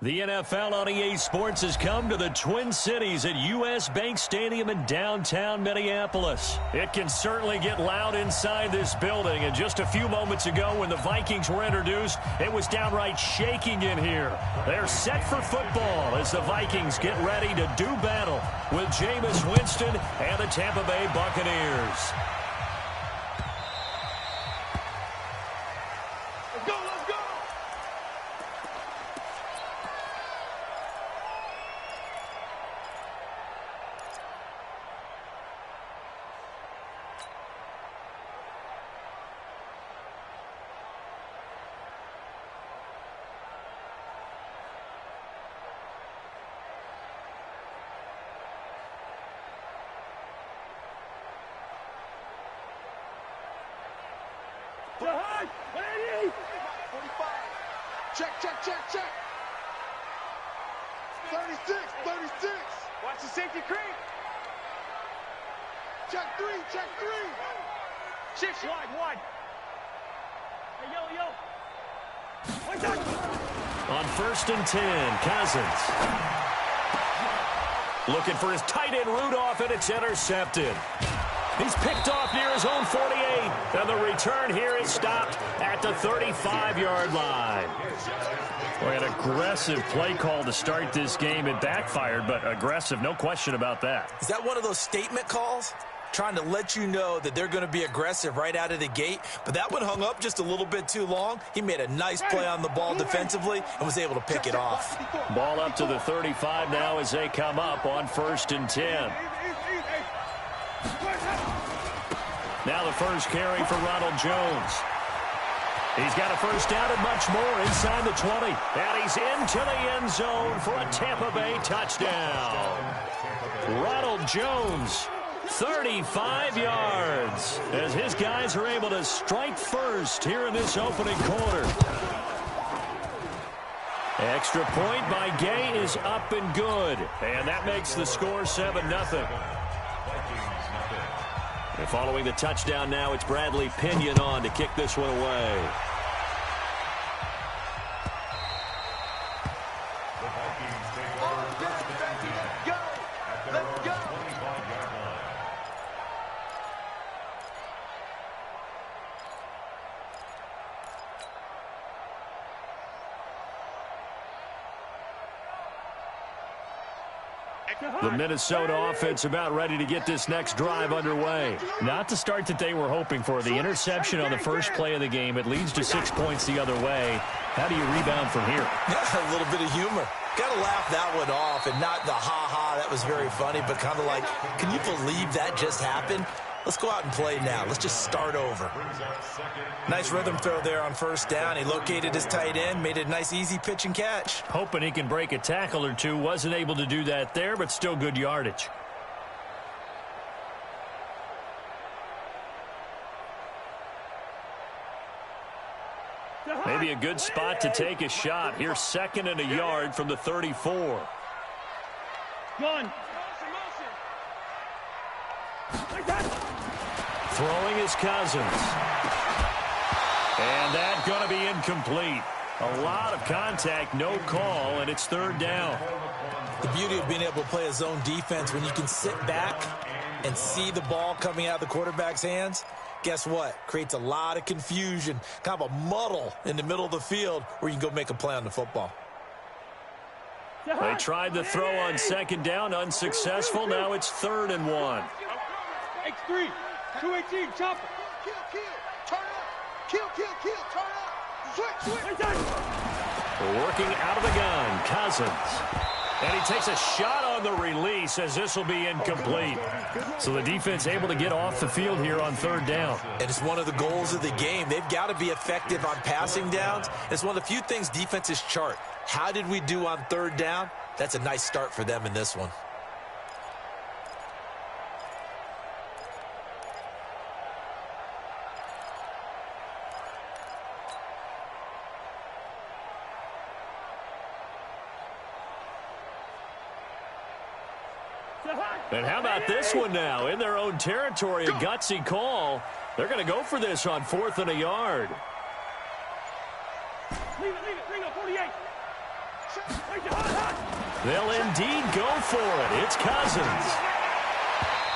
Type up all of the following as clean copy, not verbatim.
The NFL on EA Sports has come to the Twin Cities at U.S. Bank Stadium in downtown Minneapolis. It can certainly get loud inside this building, and just a few moments ago when the Vikings were introduced, it was downright shaking in here. They're set for football as the Vikings get ready to do battle with Jameis Winston and the Tampa Bay Buccaneers. Check. 36. Watch the safety creep. Check three. Shift wide. Hey, yo. One touch. On 1st and 10, Cousins. Looking for his tight end Rudolph, and it's intercepted. He's picked off near his own 48, and the return here is stopped at the 35-yard line. Boy, an aggressive play call to start this game. It backfired, but aggressive, no question about that. Is that one of those statement calls? Trying to let you know that they're going to be aggressive right out of the gate, but that one hung up just a little bit too long. He made a nice play on the ball defensively and was able to pick it off. Ball up to the 35 now as they come up on 1st and 10. Now the first carry for Ronald Jones. He's got a first down and much more inside the 20. And he's into the end zone for a Tampa Bay touchdown. Ronald Jones, 35 yards, as his guys are able to strike first here in this opening quarter. Extra point by Gay is up and good. And that makes the score 7-0. And following the touchdown now, it's Bradley Pinion on to kick this one away. The Minnesota offense about ready to get this next drive underway. Not the start that they were hoping for. The interception on the first play of the game. It leads to 6 points the other way. How do you rebound from here? Yeah, a little bit of humor. Got to laugh that one off, and not the ha-ha, that was very funny, but kind of like, can you believe that just happened? Let's go out and play now. Let's just start over. Nice rhythm throw there on first down. He located his tight end, made it a nice easy pitch and catch. Hoping he can break a tackle or two. Wasn't able to do that there, but still good yardage. Maybe a good spot to take a shot. Here's 2nd and a yard from the 34. One. Throwing is Cousins. And that's going to be incomplete. A lot of contact, no call, and it's 3rd down. The beauty of being able to play a zone defense when you can sit back and see the ball coming out of the quarterback's hands, guess what? Creates a lot of confusion, kind of a muddle in the middle of the field where you can go make a play on the football. They tried the throw on 2nd down, unsuccessful. Now it's 3rd and 1. X3, 218, chopper. Kill, turn up. Kill, turn up. Switch. Working out of the gun, Cousins. And he takes a shot on the release as this will be incomplete. So the defense able to get off the field here on 3rd down. And it's one of the goals of the game. They've got to be effective on passing downs. It's one of the few things defenses chart. How did we do on 3rd down? That's a nice start for them in this one. And how about this one now? In their own territory, a gutsy call. They're going to go for this on 4th and a yard. Leave it, bring up 48. They'll indeed go for it. It's Cousins.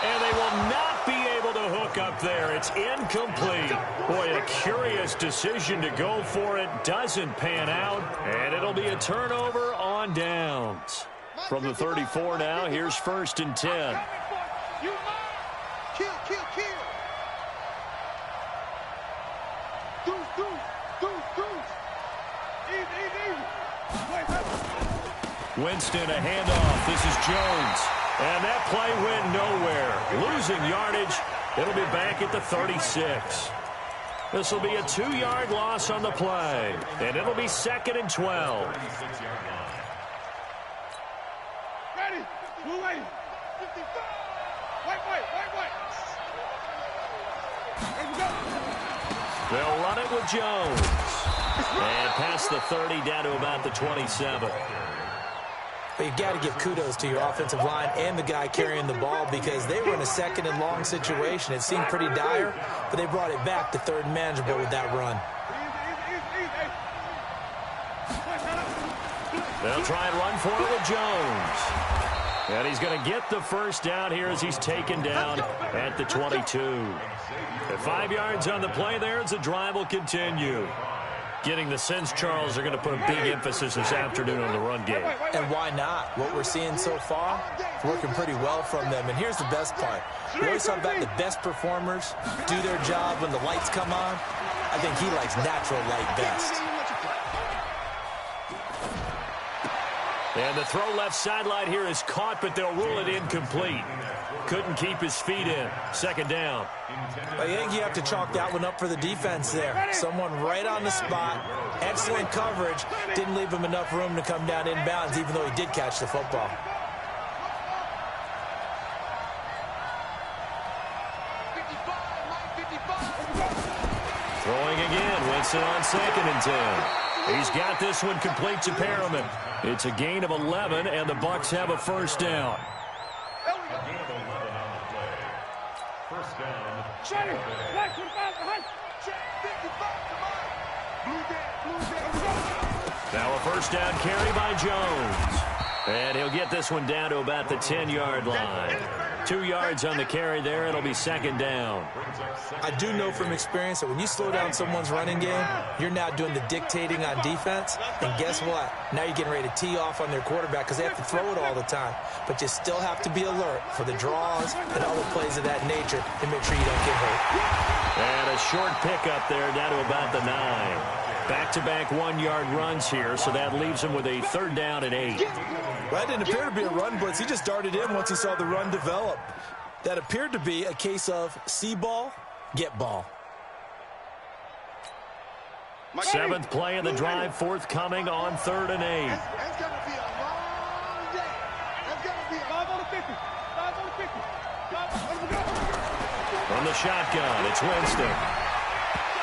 And they will not be able to hook up there. It's incomplete. Boy, a curious decision to go for it. Doesn't pan out. And it'll be a turnover on downs. From the 34 now, here's 1st and 10. Kill, kill, kill. Deuce, deuce, deuce, deuce. Easy. Winston, a handoff. This is Jones. And that play went nowhere. Losing yardage. It'll be back at the 36. This will be a 2-yard loss on the play. And it'll be 2nd and 12. Ready. Blue lane. 55. White. Let's go. They'll run it with Jones. And past the 30 down to about the 27. But you got to give kudos to your offensive line and the guy carrying the ball because they were in a 2nd and long situation. It seemed pretty dire, but they brought it back to 3rd and manageable with that run. They'll try and run for it with Jones. And he's going to get the first down here as he's taken down at the 22. At 5 yards on the play there as the drive will continue. Getting the sense, Charles, are going to put a big emphasis this afternoon on the run game. And why not? What we're seeing so far is working pretty well from them. And here's the best part. We always talk about the best performers do their job when the lights come on. I think he likes natural light best. And the throw left sideline here is caught, but they'll rule it incomplete. Couldn't keep his feet in. 2nd down. I think you have to chalk that one up for the defense there. Someone right on the spot. Excellent coverage. Didn't leave him enough room to come down inbounds, even though he did catch the football. Throwing again. Winston on 2nd and 10. He's got this one complete to Perriman. It's a gain of 11, and the Bucs have a first down. Now a first down carry by Jones. And he'll get this one down to about the 10-yard line. 2 yards on the carry there. It'll be 2nd down. I do know from experience that when you slow down someone's running game, you're now doing the dictating on defense. And guess what? Now you're getting ready to tee off on their quarterback because they have to throw it all the time. But you still have to be alert for the draws and other plays of that nature to make sure you don't get hurt. And a short pickup there down to about the 9. Back-to-back 1-yard runs here, so that leaves him with a 3rd down and 8. That didn't appear to be a run blitz. He just darted in once he saw the run develop. That appeared to be a case of see ball, get ball. 7th play of the drive, forthcoming on 3rd and 8. That's going to be a long day. That's going to be 5 on the 50. 5 on the 50. 5 on the 50. From the shotgun, it's Winston.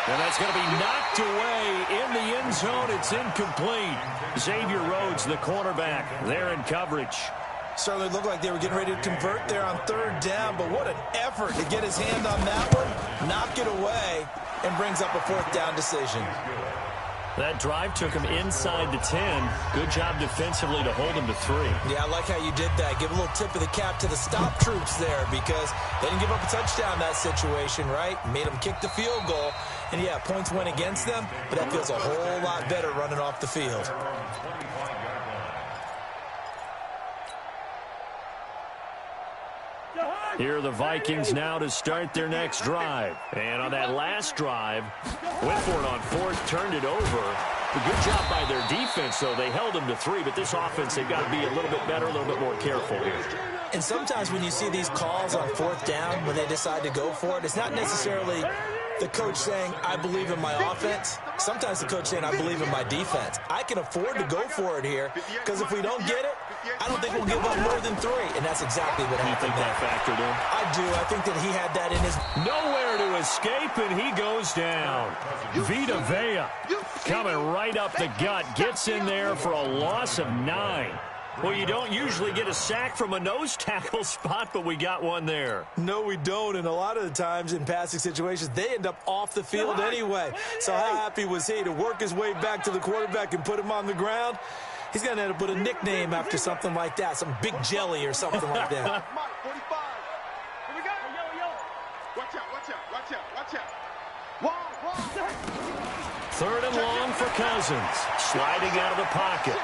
And that's going to be knocked away in the end zone. It's incomplete. Xavier Rhodes, the cornerback, there in coverage. Certainly looked like they were getting ready to convert there on 3rd down, but what an effort to get his hand on that one, knock it away, and brings up a 4th down decision. That drive took him inside the 10. Good job defensively to hold him to 3. Yeah, I like how you did that. Give a little tip of the cap to the stop troops there because they didn't give up a touchdown in that situation, right? Made them kick the field goal. And, yeah, points went against them, but that feels a whole lot better running off the field. Here are the Vikings now to start their next drive. And on that last drive, went for it on 4th, turned it over. A good job by their defense, though. They held them to 3, but this offense, they've got to be a little bit better, a little bit more careful here. And sometimes when you see these calls on 4th down, when they decide to go for it, it's not necessarily the coach saying, I believe in my offense. Sometimes the coach saying, I believe in my defense. I can afford to go for it here because if we don't get it, I don't think we'll give up more than 3. And that's exactly what happened there. That factored in? I do. I think that he had that in his... Nowhere to escape, and he goes down. Vita Vea coming right up the gut. Gets in there for a loss of 9. Well, you don't usually get a sack from a nose tackle spot, but we got one there. No, we don't, and a lot of the times in passing situations, they end up off the field anyway. So how happy was he to work his way back to the quarterback and put him on the ground? He's going to end up with a nickname after something like that, some Big Jelly or something like that. Mike, 45. Here we go. Yo. Watch out. Wrong. Third and long for Cousins. Sliding out of the pocket.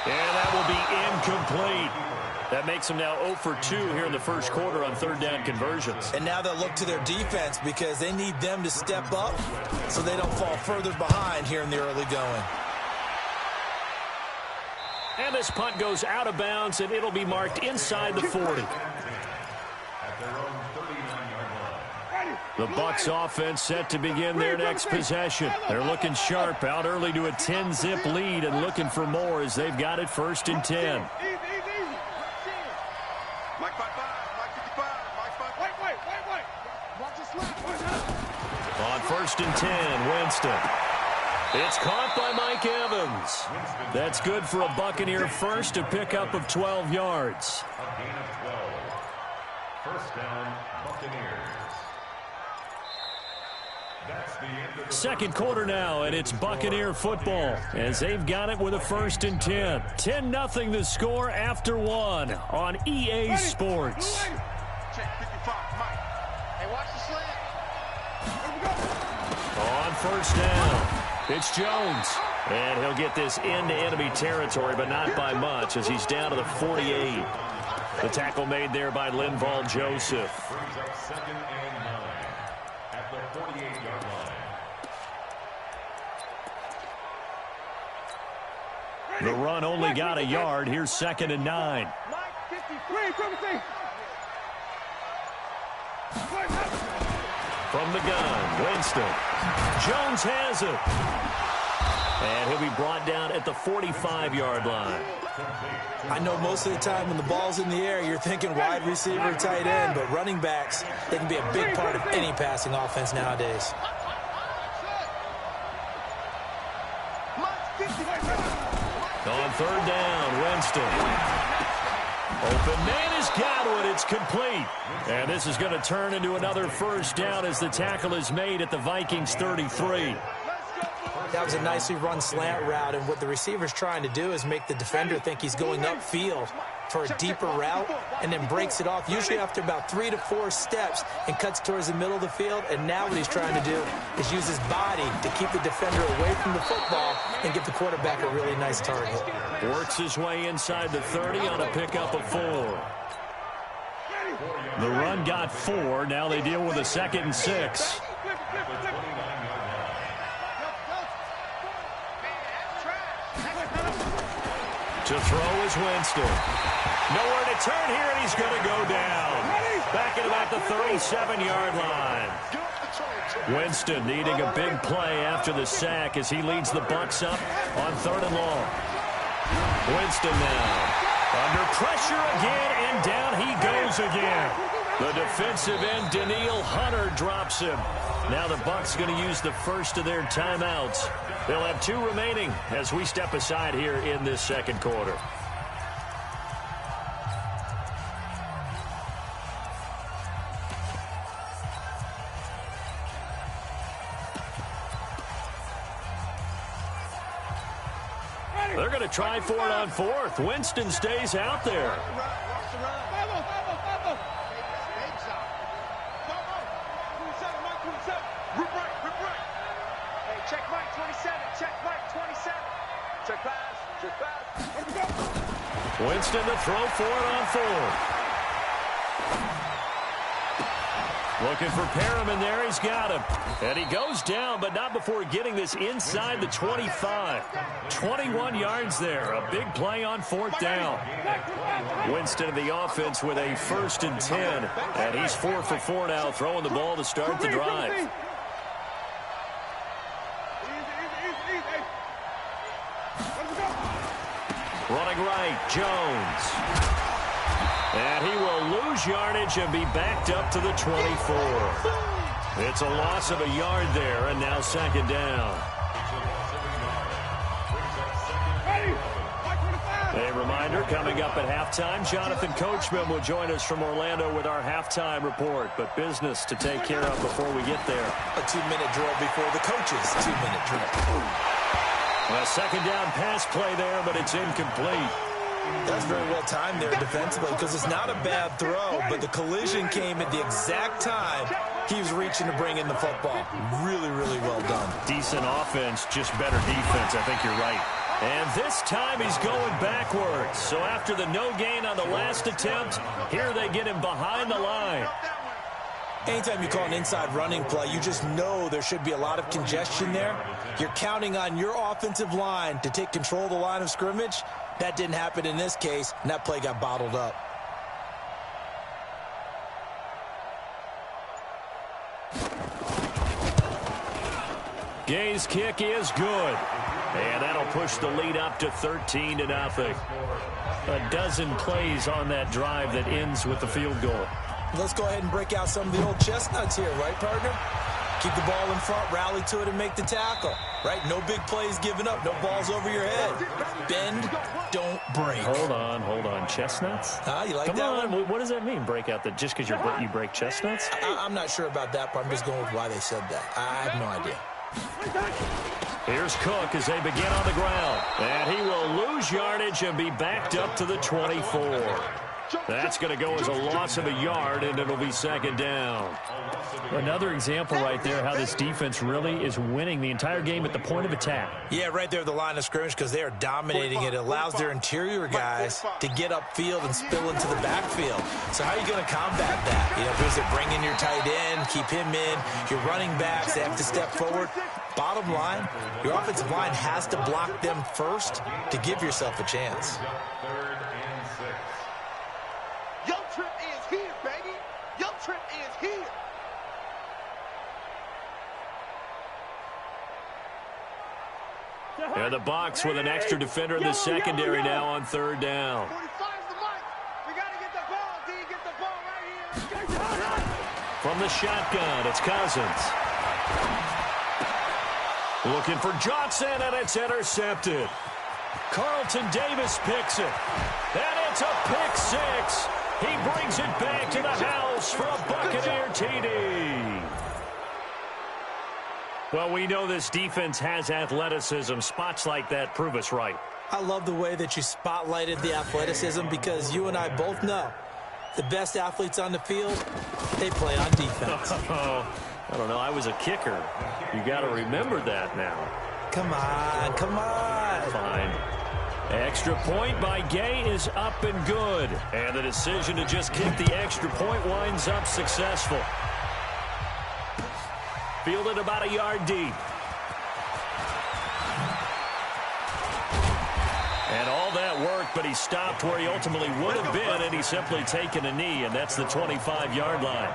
And that will be incomplete. That makes them now 0 for 2 here in the first quarter on third down conversions. And now they'll look to their defense because they need them to step up so they don't fall further behind here in the early going. And this punt goes out of bounds, and it'll be marked inside the 40. The Bucs offense set to begin their next possession. They're looking sharp, out early to a 10-zip lead and looking for more as they've got it 1st and 10. Mike 55, Mike 55, Mike 5. Wait. Watch this left. On 1st and 10, Winston. It's caught by Mike Evans. That's good for a Buccaneer first, a pickup of 12 yards. A gain of 12. First down, Buccaneers. Second quarter now, and it's Buccaneer football as they've got it with a 1st and 10. 10-0 the score after 1 on EA Sports. Check 55, Mike. Hey, watch the slant. On 1st down, it's Jones. And he'll get this into enemy territory, but not by much as he's down to the 48. The tackle made there by Linval Joseph. Brings up 2nd and 9 at the 48-yard line. The run only got a yard. Here's 2nd and 9. Mike 53. From the gun, Winston. Jones has it. And he'll be brought down at the 45-yard line. I know most of the time when the ball's in the air, you're thinking wide receiver, tight end, but running backs, they can be a big part of any passing offense nowadays. On 3rd down, Winston. Open man has got it. It's complete. And this is going to turn into another 1st down as the tackle is made at the Vikings 33. That was a nicely run slant route, and what the receiver's trying to do is make the defender think he's going upfield for a deeper route and then breaks it off, usually after about 3 to 4 steps, and cuts towards the middle of the field. And now what he's trying to do is use his body to keep the defender away from the football and give the quarterback a really nice target. Works his way inside the 30 on a pickup of 4. The run got 4. Now they deal with a 2nd and 6. To throw is Winston. Nowhere to turn here, and he's going to go down. Back at about the 37-yard line. Winston needing a big play after the sack as he leads the Bucs up on 3rd and long. Winston now under pressure again, and down he goes again. The defensive end, Daniil Hunter, drops him. Now the Bucs going to use the first of their timeouts. They'll have 2 remaining as we step aside here in this second quarter. They're going to try for it on 4th. Winston stays out there. Check Mike 27. Check Mike 27. Check pass. Winston to throw for it on 4th. Looking for Perriman there. He's got him. And he goes down, but not before getting this inside the 25. 21 yards there. A big play on 4th down. Winston of the offense with a 1st and 10. And he's 4 for 4 now, throwing the ball to start the drive. Running right, Jones. And he will lose yardage and be backed up to the 24. It's a loss of a yard there, and now 2nd down. A reminder, coming up at halftime, Jonathan Coachman will join us from Orlando with our halftime report, but business to take care of before we get there. A 2-minute drill before the coaches' 2-minute drill. A second down pass play there, but it's incomplete. That's very well timed there defensively because it's not a bad throw, but the collision came at the exact time he was reaching to bring in the football. Really, really well done. Decent offense, just better defense. I think you're right. And this time he's going backwards. So after the no gain on the last attempt, here they get him behind the line. Anytime you call an inside running play, you just know there should be a lot of congestion there. You're counting on your offensive line to take control of the line of scrimmage. That didn't happen in this case, and that play got bottled up. Gay's kick is good. And that'll push the lead up to 13-0. A dozen plays on that drive that ends with the field goal. Let's go ahead and break out some of the old chestnuts here, right, partner? Keep the ball in front, rally to it, and make the tackle, right? No big plays given up, no balls over your head. Bend, don't break. Hold on. Chestnuts? You like Come that on. one? What does that mean, break out? That just because you break chestnuts? I'm not sure about that, but I'm just going with why they said that. I have no idea. Here's Cook as they begin on the ground. And he will lose yardage and be backed up to the 24. That's going to go as a loss of a yard, and it'll be second down. Another example right there how this defense really is winning the entire game at the point of attack. Yeah, right there at the line of scrimmage because they are dominating it. It allows their interior guys to get upfield and spill into the backfield. So how are you going to combat that? You know, because they're bringing your tight end, keep him in. Your running backs, they have to step forward. Bottom line, your offensive line has to block them first to give yourself a chance. Your trip is here, baby. Your trip is here. And the Bucs with an extra defender in the secondary now on third down. 45's the mic. We got to get the ball, D. Get the ball right here. From the shotgun, it's Cousins. Looking for Johnson, and it's intercepted. Carlton Davis picks it. And it's a pick six. He brings it back to the house for a Buccaneer TD. Well, we know this defense has athleticism. Spots like that prove us right. I love the way that you spotlighted the athleticism because you and I both know the best athletes on the field, they play on defense. I don't know. I was a kicker. You got to remember that now. Come on. Fine. Extra point by Gay is up and good. And the decision to just kick the extra point winds up successful. Fielded about a yard deep. And all that work, but he stopped where he ultimately would have been, and he's simply taken a knee, and that's the 25-yard line.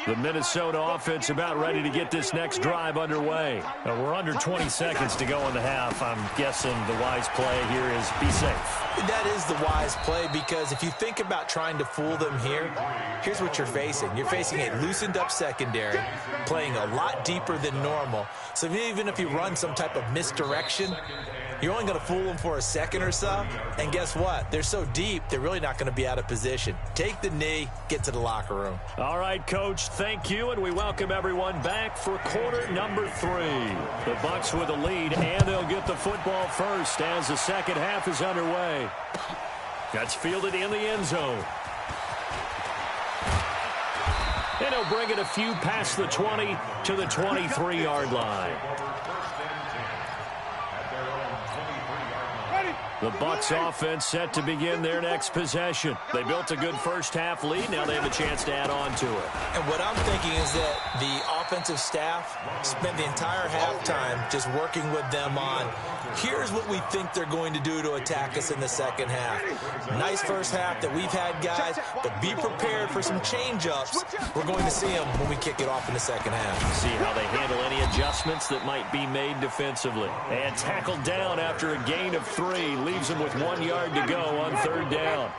The Minnesota offense about ready to get this next drive underway. Now, we're under 20 seconds to go in the half. I'm guessing the wise play here is be safe. That is the wise play because if you think about trying to fool them here, here's what you're facing. You're facing a loosened up secondary, playing a lot deeper than normal. So even if you run some type of misdirection, you're only going to fool them for a second or so. And guess what? They're so deep, they're really not going to be out of position. Take the knee, get to the locker room. All right, Coach, thank you, and we welcome everyone back for quarter number 3. The Bucs with a lead, and they'll get the football first as the second half is underway. That's fielded in the end zone. And he'll bring it a few past the 20 to the 23-yard line. The Bucs offense set to begin their next possession. They built a good first-half lead. Now they have a chance to add on to it. And what I'm thinking is that the offensive staff spent the entire halftime just working with them on, here's what we think they're going to do to attack us in the second half. Nice first half that we've had, guys, but be prepared for some change-ups. We're going to see them when we kick it off in the second half. See how they handle any adjustments that might be made defensively. And tackled down after a gain of 3. Leaves him with 1 yard to go on third down.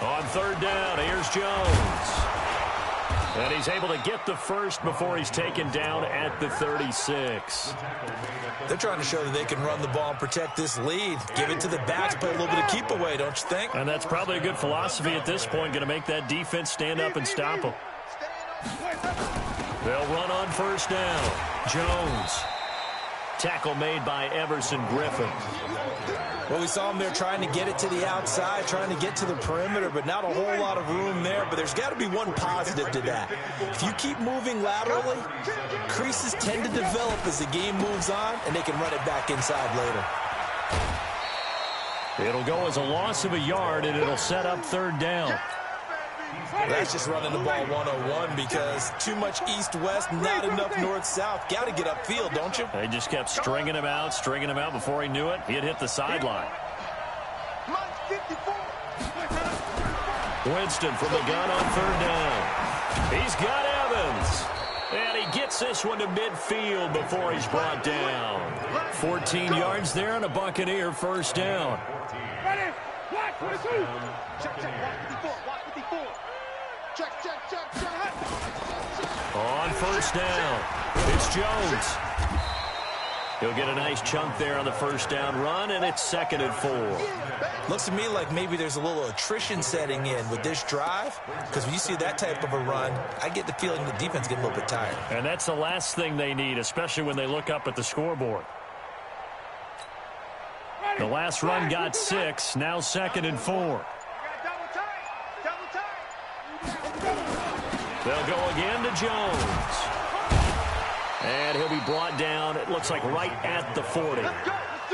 On third down, here's Jones. And he's able to get the first before he's taken down at the 36. They're trying to show that they can run the ball and protect this lead. Give it to the backs, play a little bit of keep away, don't you think? And that's probably a good philosophy at this point, going to make that defense stand up and stop them. They'll run on first down. Jones. Tackle made by Everson Griffin. Well, we saw him there trying to get it to the outside, trying to get to the perimeter, but not a whole lot of room there. But there's got to be one positive to that. If you keep moving laterally, creases tend to develop as the game moves on, and they can run it back inside later. It'll go as a loss of a yard, and it'll set up third down. Well, that's just running the ball 101 because too much east-west, not enough north-south. Got to get upfield, don't you? They just kept stringing him out before he knew it. He had hit the sideline. Winston from the gun on third down. He's got Evans. And he gets this one to midfield before he's brought down. 14 yards there and a Buccaneer first down. Ready? Watch 22. Check, watch 54. Watch 54. Check. On first down, it's Jones. He'll get a nice chunk there on the first down run, and it's 2nd and 4. Looks to me like maybe there's a little attrition setting in with this drive, because when you see that type of a run, I get the feeling the defense getting a little bit tired. And that's the last thing they need, especially when they look up at the scoreboard. The last run got 6, now 2nd and 4. They'll go again to Jones. And he'll be brought down, it looks like right at the 40.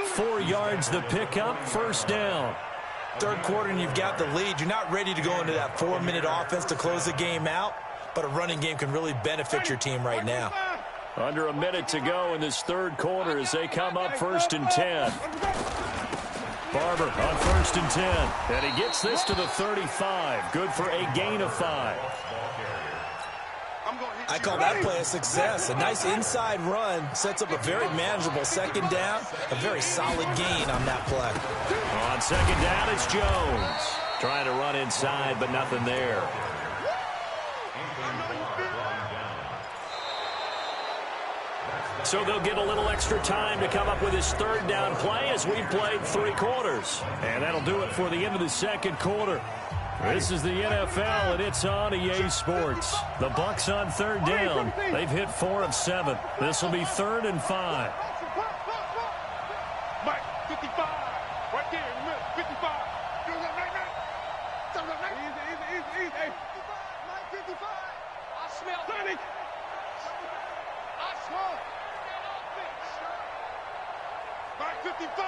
4 yards the pickup, first down. Third quarter and you've got the lead. You're not ready to go into that 4-minute offense to close the game out, but a running game can really benefit your team right now. Under a minute to go in this third quarter as they come up 1st and 10. Barber on 1st and 10. And he gets this to the 35. Good for a gain of 5. I call that play a success. A nice inside run sets up a very manageable second down. A very solid gain on that play. On second down, it's Jones. Trying to run inside, but nothing there. So they'll get a little extra time to come up with his third down play as we've played 3 quarters. And that'll do it for the end of the second quarter. This is the NFL, and it's on EA Sports. The Bucs on third down. They've hit 4 of 7. This will be 3rd and 5. Mike, 55. Right there, 55. Easy. Hey. Mike, 55. I smell 30. I smell. Mike, 55.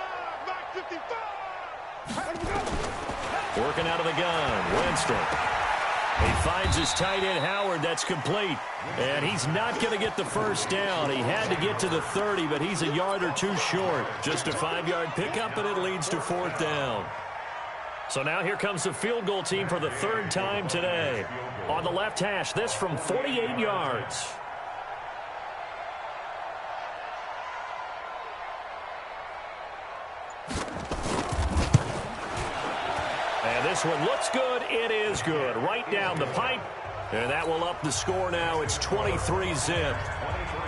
Working out of the gun, Winston. He finds his tight end, Howard. That's complete. And he's not going to get the first down. He had to get to the 30, but he's a yard or 2 short. Just a 5-yard pickup, and it leads to 4th down. So now here comes the field goal team for the 3rd time today. On the left hash, this from 48 yards. This one looks good. It is good. Right down the pipe. And that will up the score now. It's 23-zip.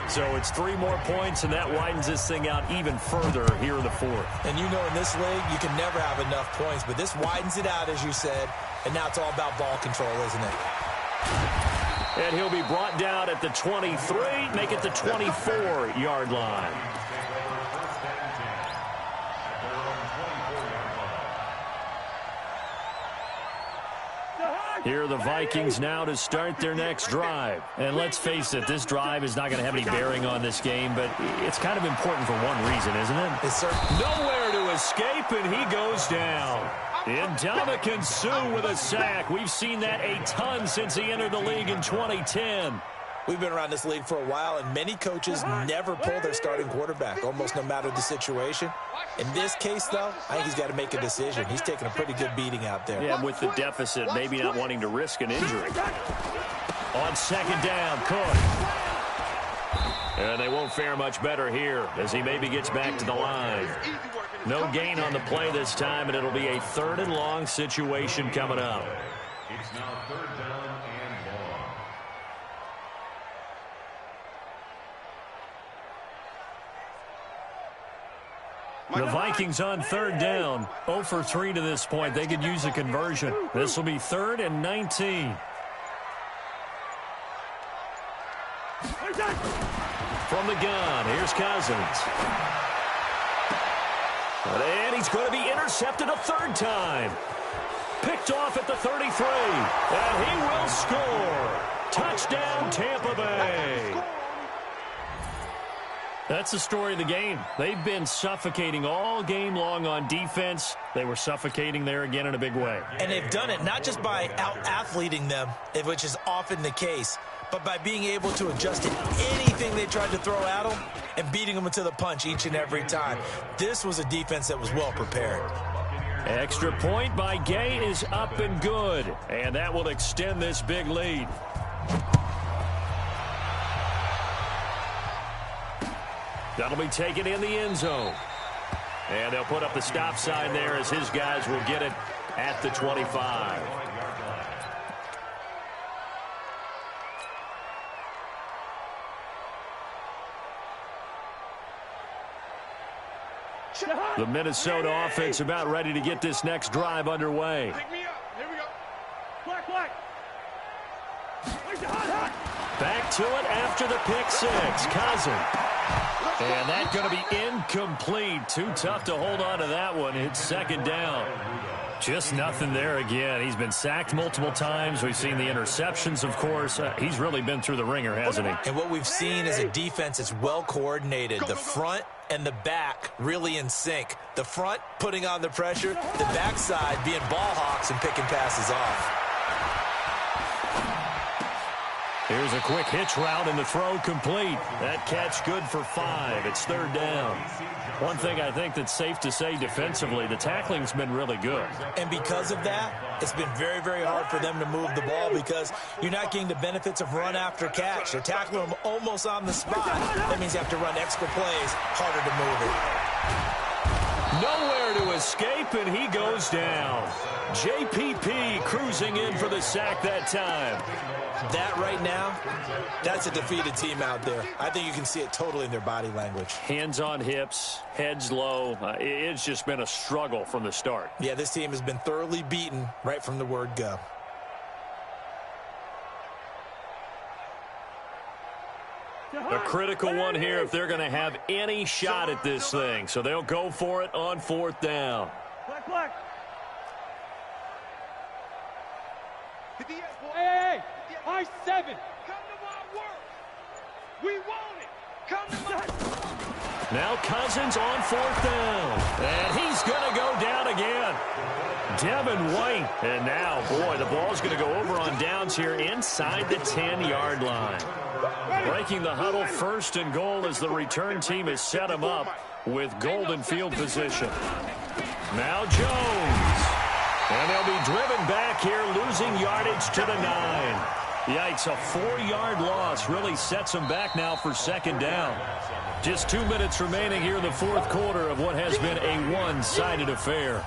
So it's 3 more points, and that widens this thing out even further here in the 4th. And you know in this league, you can never have enough points. But this widens it out, as you said. And now it's all about ball control, isn't it? And he'll be brought down at the 23. Make it the 24-yard line. Here are the Vikings now to start their next drive. And let's face it, this drive is not going to have any bearing on this game, but it's kind of important for one reason, isn't it? Yes, sir. Nowhere to escape, and he goes down. Ndamukong Suh with a sack. We've seen that a ton since he entered the league in 2010. We've been around this league for a while, and many coaches never pull their starting quarterback, almost no matter the situation. In this case, though, I think he's got to make a decision. He's taking a pretty good beating out there. Yeah, with the deficit, maybe not wanting to risk an injury. On second down, Cook. And they won't fare much better here as he maybe gets back to the line. No gain on the play this time, and it'll be a 3rd and long situation coming up. It's now 3rd down and long. The Vikings on third down. 0 for 3 to this point. They could use a conversion. This will be 3rd and 19. From the gun, here's Cousins. And he's going to be intercepted a third time. Picked off at the 33. And he will score. Touchdown, Tampa Bay. That's the story of the game. They've been suffocating all game long on defense. They were suffocating there again in a big way. And they've done it not just by out-athleting them, which is often the case, but by being able to adjust to anything they tried to throw at them and beating them to the punch each and every time. This was a defense that was well prepared. Extra point by Gay is up and good. And that will extend this big lead. That'll be taken in the end zone. And they'll put up the stop sign there as his guys will get it at the 25. The Minnesota offense about ready to get this next drive underway. Pick me up. Here we go. Black. Back to it after the pick six. Cousins. And that's going to be incomplete. Too tough to hold on to that one. It's second down. Just nothing there again. He's been sacked multiple times. We've seen the interceptions, of course. He's really been through the ringer, hasn't he? And what we've seen is a defense that's well coordinated. The front and the back really in sync. The front putting on the pressure, the backside being ball hawks and picking passes off. Here's a quick hitch route and the throw complete. That catch good for 5. It's third down. One thing I think that's safe to say defensively, the tackling's been really good. And because of that, it's been very, very hard for them to move the ball because you're not getting the benefits of run after catch. They're tackling them almost on the spot. That means you have to run extra plays, harder to move it. Nowhere to escape, and he goes down. JPP cruising in for the sack that time. That right now, that's a defeated team out there. I think you can see it totally in their body language. Hands on hips, heads low. It's just been a struggle from the start. Yeah, this team has been thoroughly beaten right from the word go. A critical one here if they're going to have any shot at this thing. So they'll go for it on fourth down. Black. Hey, I-7. Come to my work. We want it. Come to my... Now Cousins on fourth down. And he's going to go down again. Devin White. And now, boy, the ball's going to go over on downs here inside the 10-yard line. Breaking the huddle, 1st and goal as the return team has set him up with golden field position. Now Jones. And they'll be driven back here, losing yardage to the 9. Yikes, a 4-yard loss really sets them back now for second down. Just 2 minutes remaining here in the fourth quarter of what has been a one-sided affair.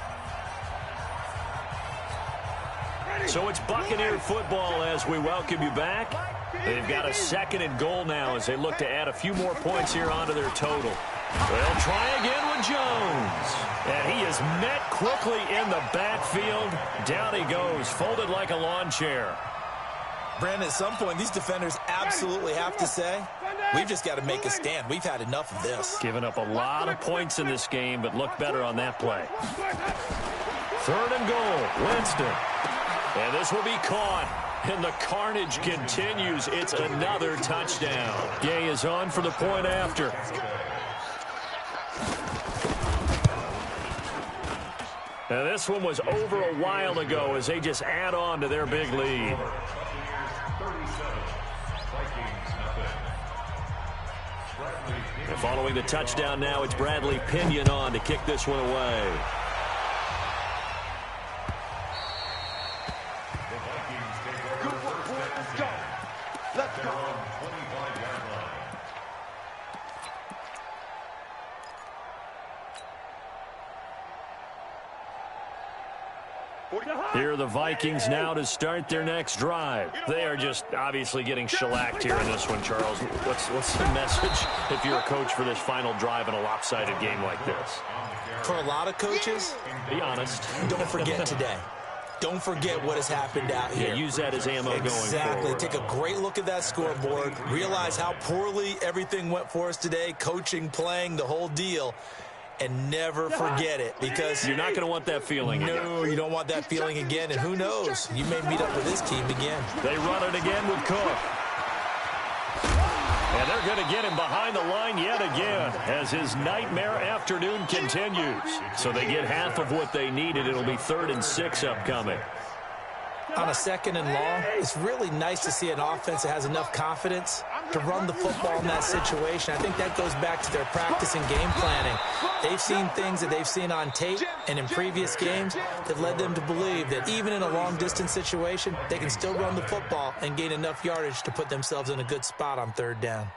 So it's Buccaneer football as we welcome you back. They've got a 2nd and goal now as they look to add a few more points here onto their total. They'll try again with Jones. And he is met quickly in the backfield. Down he goes, folded like a lawn chair. Brandon, at some point, these defenders absolutely have to say, we've just got to make a stand. We've had enough of this. Giving up a lot of points in this game, but look better on that play. 3rd and goal, Winston. And this will be caught. And the carnage continues. It's another touchdown. Gay is on for the point after. Now this one was over a while ago as they just add on to their big lead. And following the touchdown now, it's Bradley Pinion on to kick this one away. Let's go. Here are the Vikings now to start their next drive. They are just obviously getting shellacked here in this one, Charles. What's the message if you're a coach for this final drive in a lopsided game like this? For a lot of coaches, be honest. Don't forget today. Don't forget what has happened out here. Yeah, use that as ammo going forward. Exactly. Take a great look at that scoreboard. Realize how poorly everything went for us today. Coaching, playing, the whole deal. And never forget it, because you're not going to want that feeling again. No, you don't want that feeling again. And who knows? You may meet up with this team again. They run it again with Cook. And they're going to get him behind the line yet again as his nightmare afternoon continues. So they get half of what they needed. It'll be 3rd and 6 upcoming. On a 2nd and long, it's really nice to see an offense that has enough confidence to run the football in that situation. I think that goes back to their practice and game planning. They've seen things that they've seen on tape and in previous games that led them to believe that even in a long-distance situation, they can still run the football and gain enough yardage to put themselves in a good spot on 3rd down.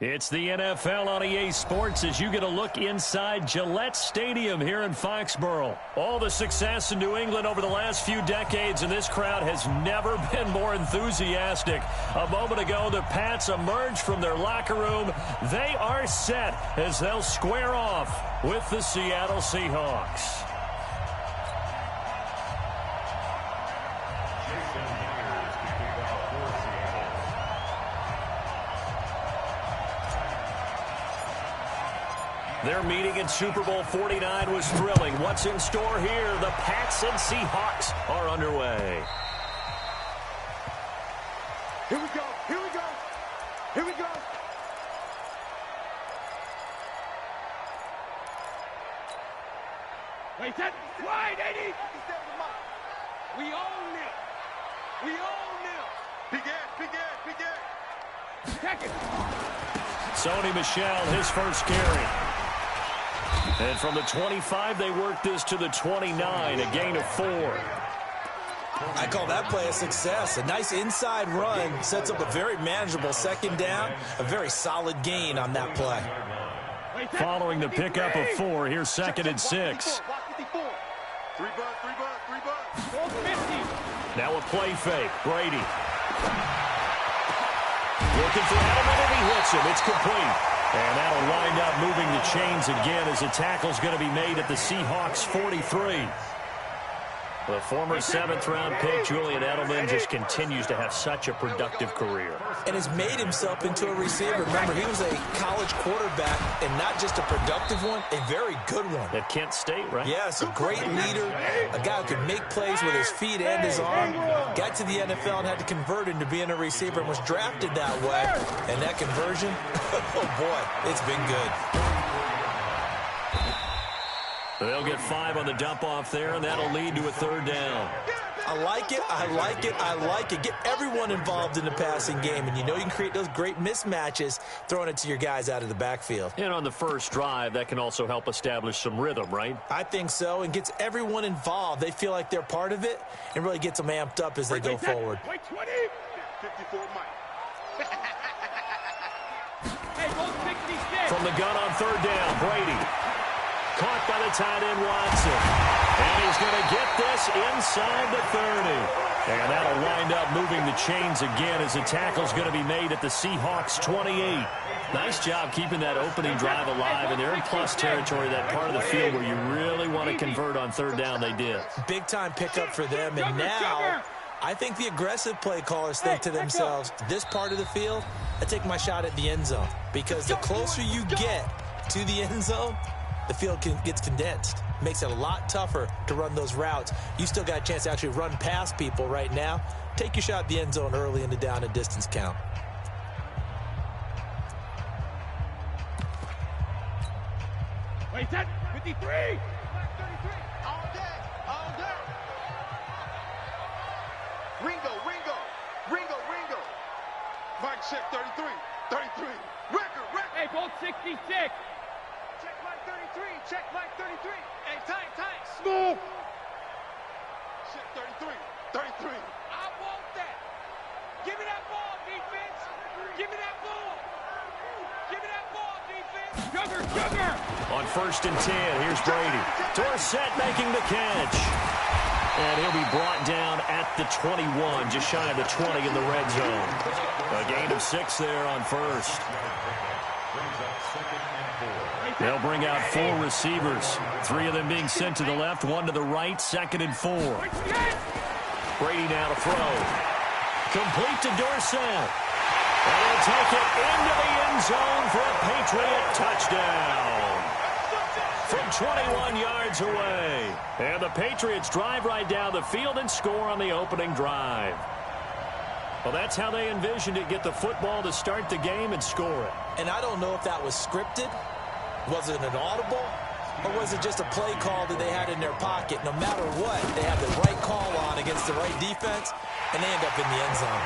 It's the NFL on EA Sports as you get a look inside Gillette Stadium here in Foxborough. All the success in New England over the last few decades, and this crowd has never been more enthusiastic. A moment ago, the Pats emerged from their locker room. They are set as they'll square off with the Seattle Seahawks. Their meeting in Super Bowl 49 was thrilling. What's in store here? The Pats and Seahawks are underway. Here we go. Here we go. Here we go. Wait, that wide, 80. We own them. We own them. Big ass, big ass, big ass. Check it. Sony Michel, his first carry. And from the 25, they work this to the 29, a gain of 4. I call that play a success. A nice inside run sets up a very manageable second down, a very solid gain on that play. Following the pickup of 4, here's second and 6. 3 bucks, 3 bucks, 3 bucks. 450. Now a play fake. Brady. Looking for Edelman, and he hits him. It's complete. And that'll wind up moving the chains again as the tackle's going to be made at the Seahawks 43. The former 7th-round pick, Julian Edelman, just continues to have such a productive career. And has made himself into a receiver. Remember, he was a college quarterback, and not just a productive one, a very good one. At Kent State, right? Yes, a great leader, a guy who could make plays with his feet and his arm. Got to the NFL and had to convert into being a receiver and was drafted that way. And that conversion, oh boy, it's been good. They'll get 5 on the dump-off there, and that'll lead to a 3rd down. I like it, I like it, I like it. Get everyone involved in the passing game, and you know you can create those great mismatches throwing it to your guys out of the backfield. And on the first drive, that can also help establish some rhythm, right? I think so, and gets everyone involved. They feel like they're part of it, and really gets them amped up as they go forward. Wait, 20. 54 Mike. Hey, go 66. From the gun on 3rd down, Brady. Caught by the tight end, Watson. And he's going to get this inside the 30. And that'll wind up moving the chains again as the tackle's going to be made at the Seahawks 28. Nice job keeping that opening drive alive, and they're in plus territory, that part of the field where you really want to convert on 3rd down. They did. Big-time pickup for them, and now I think the aggressive play callers think to themselves, this part of the field, I take my shot at the end zone, because the closer you get to the end zone, the field gets condensed. Makes it a lot tougher to run those routes. You still got a chance to actually run past people right now. Take your shot at the end zone early in the down and distance count. Wait, that 53. 33. All day, all day. Ringo. Mike check 33. 33. Record. Hey, both 66. Check Mike 33. Check Mike 33. Hey, time. Smooth. Check 33. 33. I want that. Give me that ball, defense. Give me that ball. Give me that ball, defense. Sugar. On 1st and 10, here's Brady. Dorsett making the catch. And he'll be brought down at the 21, just shy of the 20 in the red zone. A gain of 6 there on 1st. They'll bring out 4 receivers, 3 of them being sent to the left, 1 to the right, 2nd and 4. Brady now to throw. Complete to Dorsett. And he'll take it into the end zone for a Patriot touchdown. From 21 yards away. And the Patriots drive right down the field and score on the opening drive. Well, that's how they envisioned it, get the football to start the game and score it. And I don't know if that was scripted. Was it an audible? Or was it just a play call that they had in their pocket? No matter what, they had the right call on against the right defense, and they end up in the end zone.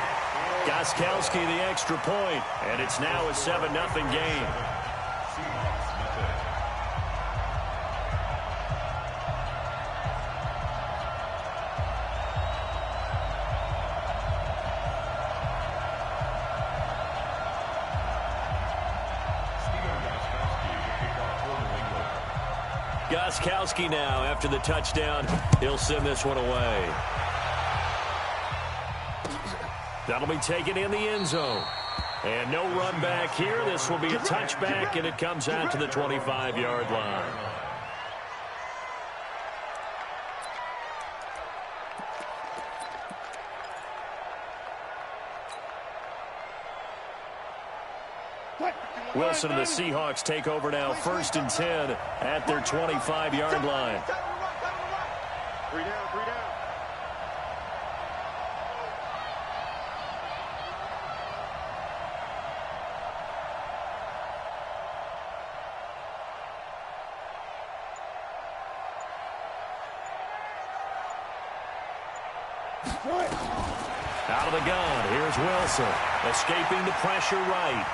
Gostkowski the extra point, and it's now a 7-0 game. Gostkowski now after the touchdown. He'll send this one away. That'll be taken in the end zone. And no run back here. This will be a touchback, and it comes out to the 25-yard line. Wilson and the Seahawks take over now, 1st and 10 at their 25-yard line. 3 down, 3 down. Out of the gun, here's Wilson, escaping the pressure right.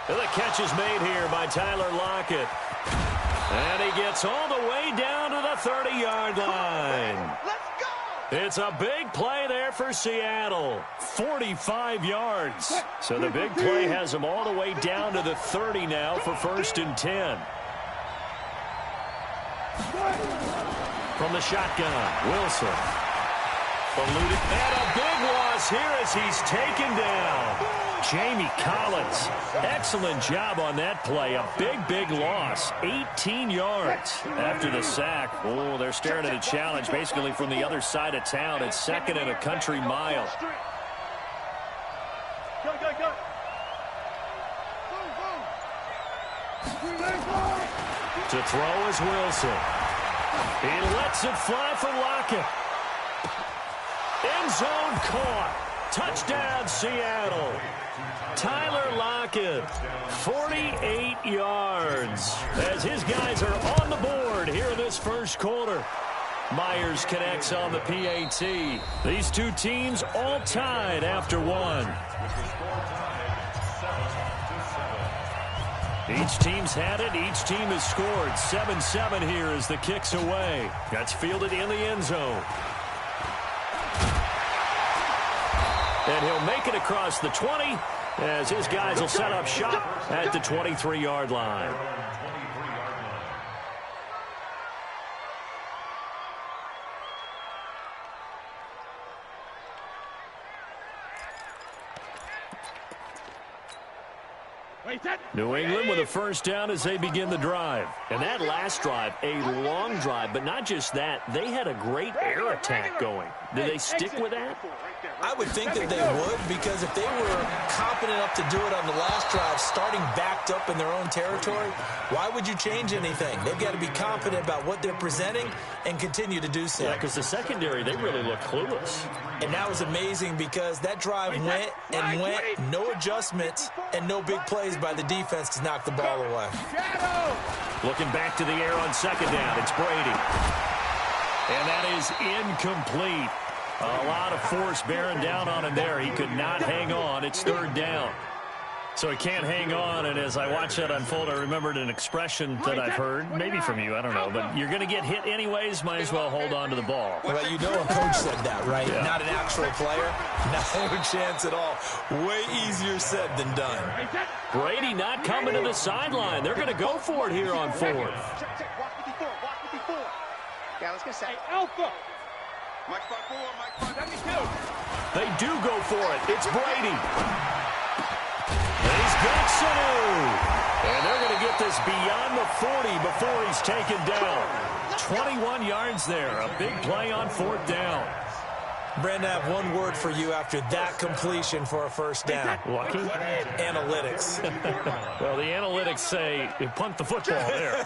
And the catch is made here by Tyler Lockett. And he gets all the way down to the 30-yard line. Let's go! It's a big play there for Seattle. 45 yards. So the big play has them all the way down to the 30 now for 1st and 10. From the shotgun, Wilson. Eluded. And a big loss here as he's taken down. Jamie Collins, excellent job on that play. A big loss. 18 yards after the sack. Oh, they're staring at a challenge basically from the other side of town. It's 2nd and a country mile. Go, go, go. To throw is Wilson. He lets it fly for Lockett. End zone caught. Touchdown, Seattle. Tyler Lockett, 48 yards, as his guys are on the board here in this first quarter. Myers connects on the PAT. These two teams all tied after one. Each team's had it. Each team has scored. 7-7 here as the kick's away. That's fielded in the end zone. And he'll make it across the 20 as his guys will set up shop at the 23-yard line. New England with a first down as they begin the drive. And that last drive, a long drive, but not just that. They had a great air attack going. Did they stick with that? I would think that they would, because if they were confident enough to do it on the last drive, starting backed up in their own territory, why would you change anything? They've got to be confident about what they're presenting and continue to do so. Yeah, because the secondary, they really look clueless. And that was amazing because that drive went and went, no adjustments and no big plays by the defense to knock the ball away. Looking back to the air on 2nd down, it's Brady. And that is incomplete. A lot of force bearing down on him there. He could not hang on. It's 3rd down. So he can't hang on, and as I watch that unfold, I remembered an expression that I've heard, maybe from you, I don't know, but you're going to get hit anyways, might as well hold on to the ball. Well, you know a coach said that, right? Yeah. Not an actual player. No chance at all. Way easier said than done. Brady not coming to the sideline. They're going to go for it here on 4th. Check, watch 54, watch 54. Yeah, let's get set. Hey, Alpha. Mike 5-4, Mike 5-72. They do go for it. It's Brady. And he's got Sanu. And they're going to get this beyond the 40 before he's taken down. 21 yards there. A big play on 4th down. Brandon, I have one word for you after that completion for a first down. Lucky? Analytics. Well, the analytics say punt the football there.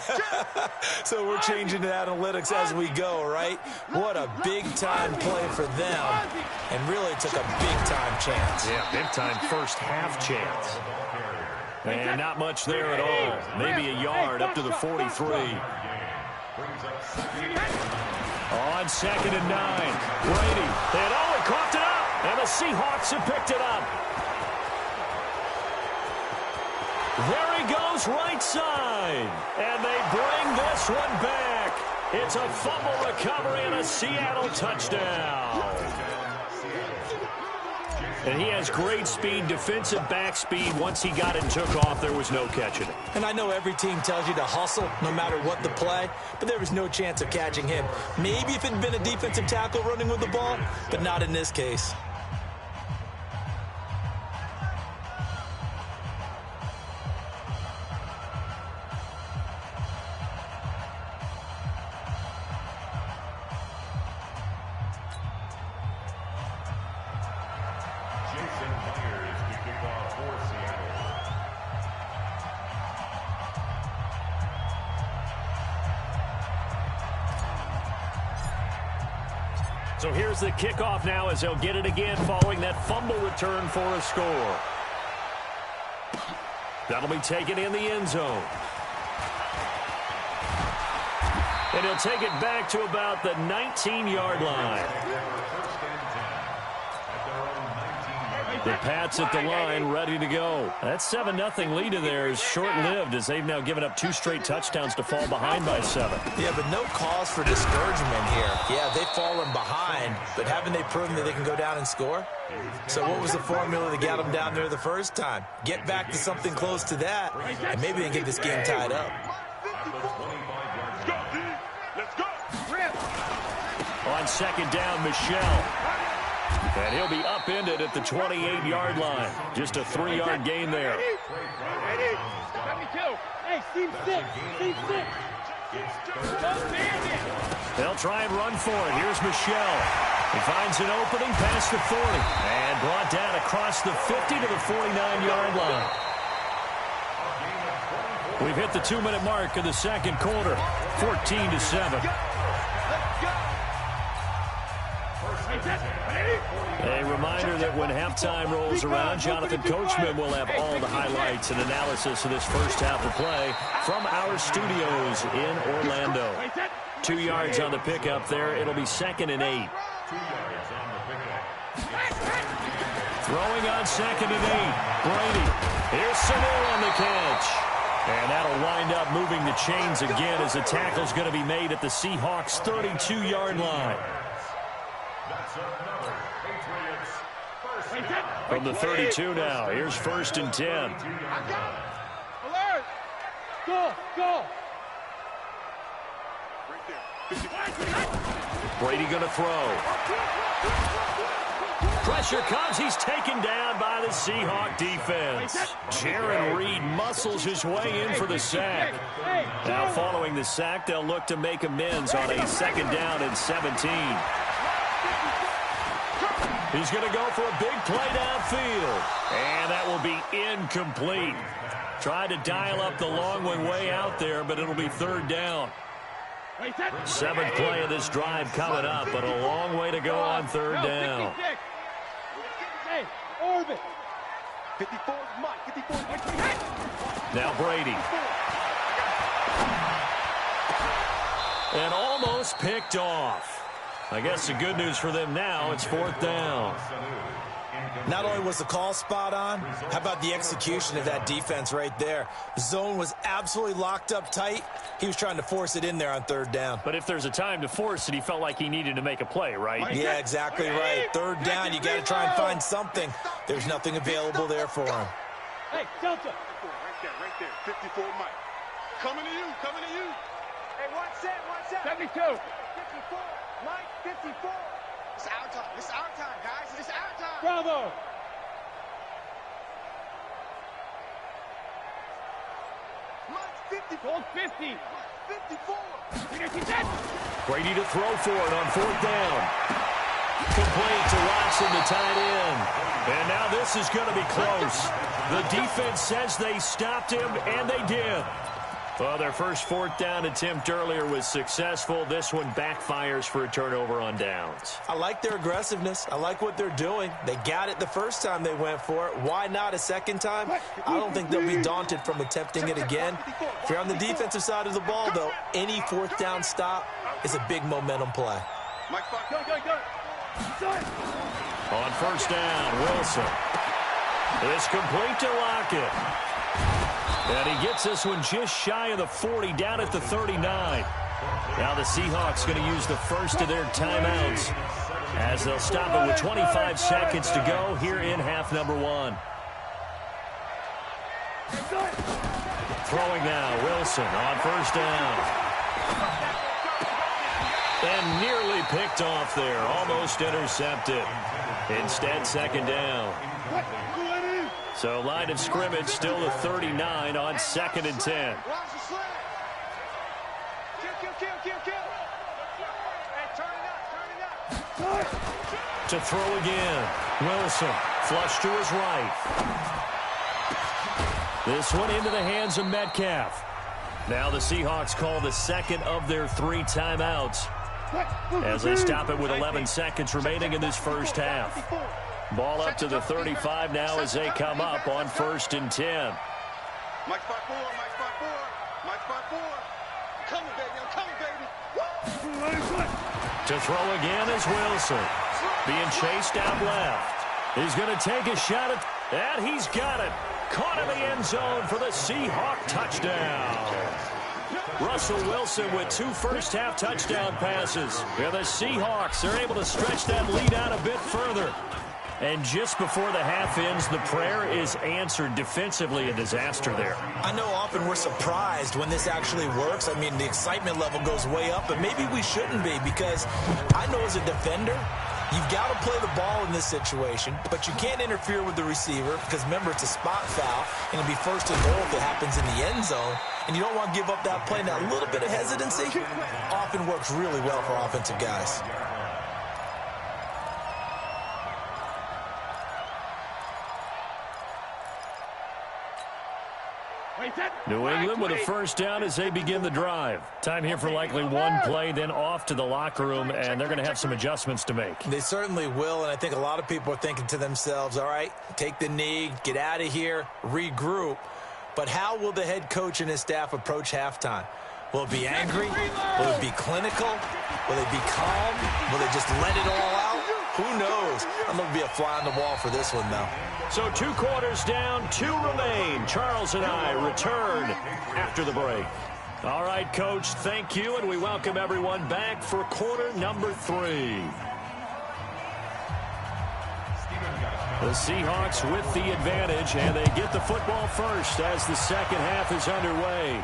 So we're changing to analytics as we go, right? What a big-time play for them, and really took a big-time chance. Yeah, big-time first half chance. And not much there at all. Maybe a yard up to the 43. On 2nd and 9, Brady. And he coughed it up, and the Seahawks have picked it up. There he goes right side, and they bring this one back. It's a fumble recovery and a Seattle touchdown. And he has great speed, defensive back speed. Once he got it and took off, there was no catching it. And I know every team tells you to hustle no matter what the play, but there was no chance of catching him. Maybe if it had been a defensive tackle running with the ball, but not in this case. So here's the kickoff now as they'll get it again following that fumble return for a score. That'll be taken in the end zone. And he'll take it back to about the 19-yard line. The Pats at the line, ready to go. That 7-0 lead in there is short-lived as they've now given up 2 straight touchdowns to fall behind by 7. Yeah, but no cause for discouragement here. Yeah, they've fallen behind, but haven't they proven that they can go down and score? So what was the formula that got them down there the first time? Get back to something close to that, and maybe they can get this game tied up. Let's go. On second down, Michelle. And he'll be upended at the 28-yard line. Just a 3-yard gain there. Ready. 72. Hey, seam 6. Seam 6. They'll try and run for it. Here's Michelle. He finds an opening past the 40. And brought down across the 50 to the 49-yard line. We've hit the 2-minute mark of the second quarter. 14-7. A reminder that when halftime rolls around, Jonathan Coachman will have all the highlights and analysis of this first half of play from our studios in Orlando. 2 yards on the pickup there. It'll be 2nd and 8. Throwing on 2nd and 8. Brady. Here's Sanu on the catch. And that'll wind up moving the chains again as the tackle's going to be made at the Seahawks' 32-yard line. From the 32 now, here's 1st and 10. Alert! Go! Brady going to throw. Pressure comes. He's taken down by the Seahawk defense. Jaron Reed muscles his way in for the sack. Now following the sack, they'll look to make amends on a 2nd down and 17. He's going to go for a big play downfield. And that will be incomplete. Tried to dial up the long one way out there, but it'll be 3rd down. 7th play of this drive coming up, but a long way to go on 3rd down. Hey, orbit. 54, Mike. 54. Now Brady. And almost picked off. I guess the good news for them now, it's 4th down. Not only was the call spot on, how about the execution of that defense right there? The zone was absolutely locked up tight. He was trying to force it in there on 3rd down. But if there's a time to force it, he felt like he needed to make a play, right? Yeah, exactly right. 3rd down, you got to try and find something. There's nothing available there for him. Hey, Delta. Right there. 54, Mike. Coming to you. Hey, what's that? 72. 54, Mike, 54. It's our time. It's our time, guys. It's our time. Bravo. Mike, 54. 50. 54. Brady to throw for it on 4th down. Complete to Watson, the tight end. And now this is going to be close. The defense says they stopped him, and they did. Well, their first 4th down attempt earlier was successful. This one backfires for a turnover on downs. I like their aggressiveness. I like what they're doing. They got it the first time they went for it. Why not a second time? I don't think they'll be daunted from attempting it again. If you're on the defensive side of the ball, though, any 4th down stop is a big momentum play. Go. On 1st down, Wilson. It's complete to Lockett. And he gets this one just shy of the 40, down at the 39. Now the Seahawks going to use the first of their timeouts as they'll stop it with 25 seconds to go here in half number one. Throwing now, Wilson on first down. And nearly picked off there, almost intercepted. Instead, second down. So line of scrimmage still the 39 on 2nd and 10. To throw again. Wilson, flush to his right. This one into the hands of Metcalf. Now the Seahawks call the second of their 3 timeouts as they stop it with 11 seconds remaining in this first half. Ball up to the 35 now as they come up on 1st and 10. Mike spot 4, Mike spot 4, Mike spot 4. I'm coming, baby, I'm coming, baby. To throw again is Wilson. Being chased out left. He's going to take a shot at, and he's got it. Caught in the end zone for the Seahawk touchdown. Russell Wilson with 2 first-half touchdown passes. And the Seahawks are able to stretch that lead out a bit further. And just before the half ends, the prayer is answered. Defensively, a disaster there. I know often we're surprised when this actually works. I mean, the excitement level goes way up, but maybe we shouldn't be, because I know as a defender, you've got to play the ball in this situation, but you can't interfere with the receiver because, remember, it's a spot foul, and it'll be 1st and goal if it happens in the end zone, and you don't want to give up that play. Now, a little bit of hesitancy often works really well for offensive guys. New England with a first down as they begin the drive. Time here for likely one play, then off to the locker room, and they're going to have some adjustments to make. They certainly will, and I think a lot of people are thinking to themselves, all right, take the knee, get out of here, regroup. But how will the head coach and his staff approach halftime? Will it be angry? Will it be clinical? Will it be calm? Will they just let it all out? Who knows? I'm going to be a fly on the wall for this one, though. So 2 quarters down, 2 remain. Charles and I return after the break. All right, Coach, thank you, and we welcome everyone back for quarter number 3. The Seahawks with the advantage, and they get the football first as the second half is underway.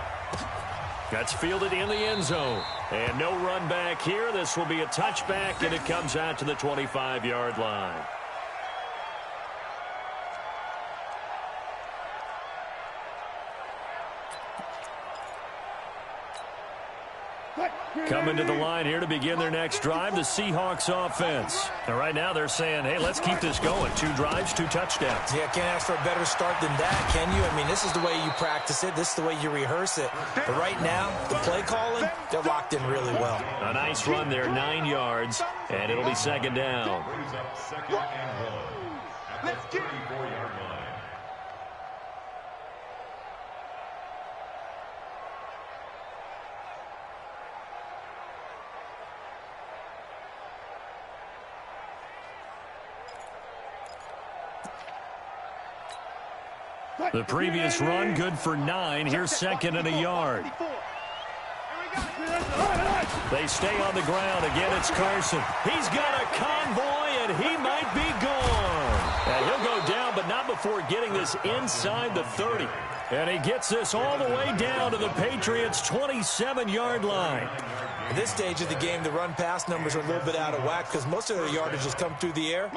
That's fielded in the end zone. And no run back here. This will be a touchback, and it comes out to the 25-yard line. Coming to the line here to begin their next drive, the Seahawks offense. And right now they're saying, hey, let's keep this going. 2 drives, 2 touchdowns. Yeah, can't ask for a better start than that, can you? I mean, this is the way you practice it. This is the way you rehearse it. But right now, the play calling, they're locked in really well. A nice run there, 9 yards, and it'll be second down. Brings up 2nd and 1 at the 34-yard line. The previous run, good for 9. Here's 2nd and a yard. They stay on the ground. Again, it's Carson. He's got a convoy, and he might be gone. And he'll go down, but not before getting this inside the 30. And he gets this all the way down to the Patriots' 27-yard line. At this stage of the game, the run-pass numbers are a little bit out of whack because most of their yardage has come through the air.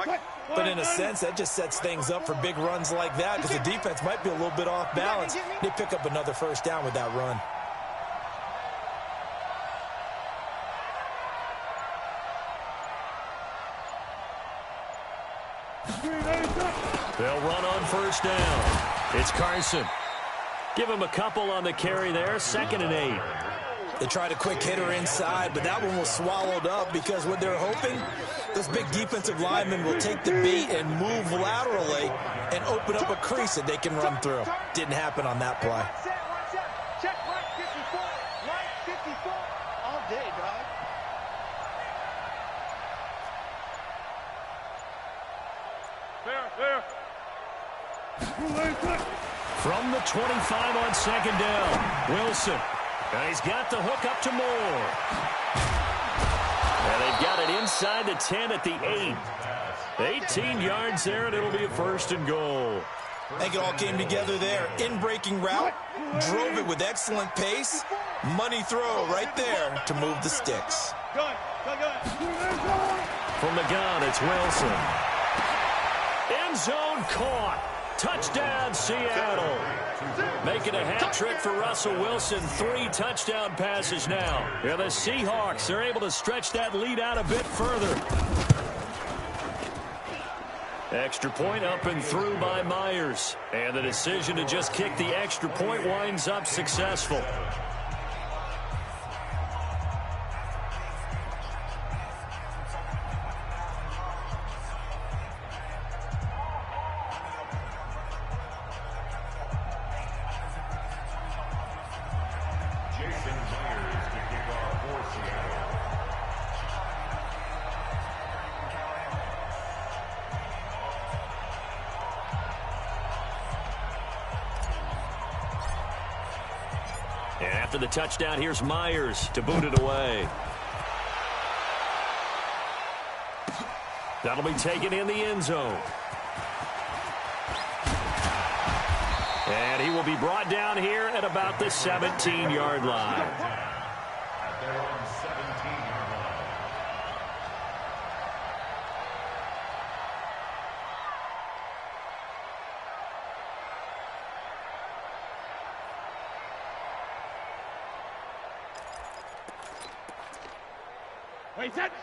But in a sense, that just sets things up for big runs like that because the defense might be a little bit off balance. They pick up another first down with that run. They'll run on first down. It's Carson. Give him a couple on the carry there. 2nd and 8. They tried a quick hitter inside, but that one was swallowed up because what they're hoping, this big defensive lineman will take the bait and move laterally and open up a crease that they can run through. Didn't happen on that play. Check line 54. Line 54 all day, dog. There. From the 25 on 2nd down, Wilson. And he's got the hook up to Moore. And they've got it inside the 10 at the 8. 18 yards there, and it'll be a 1st and goal. I think it all came together there. In-breaking route, drove it with excellent pace. Money throw right there to move the sticks. From the gun, it's Wilson. End zone caught. Touchdown, Seattle. Making a hat trick for Russell Wilson. 3 touchdown passes now. Yeah, the Seahawks are able to stretch that lead out a bit further. Extra point up and through by Myers. And the decision to just kick the extra point winds up successful. And after the touchdown, here's Myers to boot it away. That'll be taken in the end zone. And he will be brought down here at about the 17-yard line. At their own 17-yard line.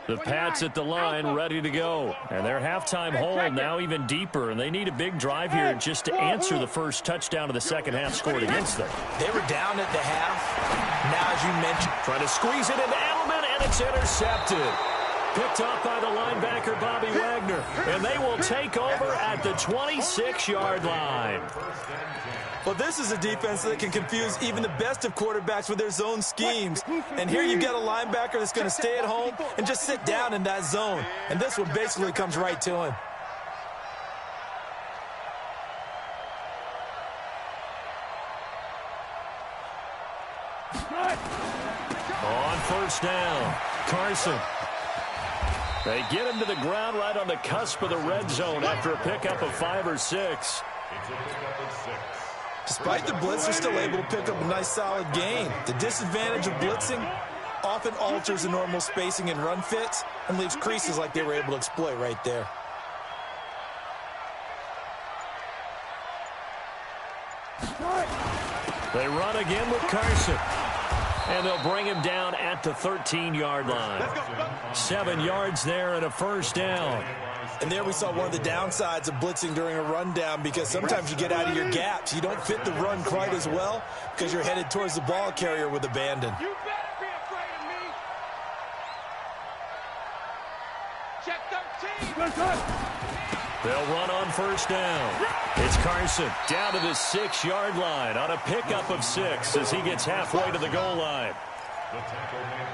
The Pats at the line ready to go. And their halftime hold now even deeper. And they need a big drive here just to answer the first touchdown of the second half scored against them. They were down at the half. Now, as you mentioned, Trying to squeeze it into Edelman, and it's intercepted. Picked off by the linebacker, Bobby Wagner. And they will take over at the 26-yard line. well, this is a defense that can confuse even the best of quarterbacks with their zone schemes. And here you've got a linebacker that's going to stay at home and just sit down in that zone. And this one basically comes right to him. On first down, Carson. They get him to the ground right on the cusp of the red zone after a pickup of 5 or 6. It's a pickup of 6. Despite the blitz, they're still able to pick up a nice solid gain. The disadvantage of blitzing often alters the normal spacing and run fits and leaves creases like they were able to exploit right there. They run again with Carson. And they'll bring him down at the 13-yard line. 7 yards there and a first down. And there we saw one of the downsides of blitzing during a rundown, because sometimes you get out of your gaps. You don't fit the run quite as well because you're headed towards the ball carrier with abandon. You better be afraid of me. Check 13. They'll run on first down. It's Carson down to the 6-yard line on a pickup of 6 as he gets halfway to the goal line.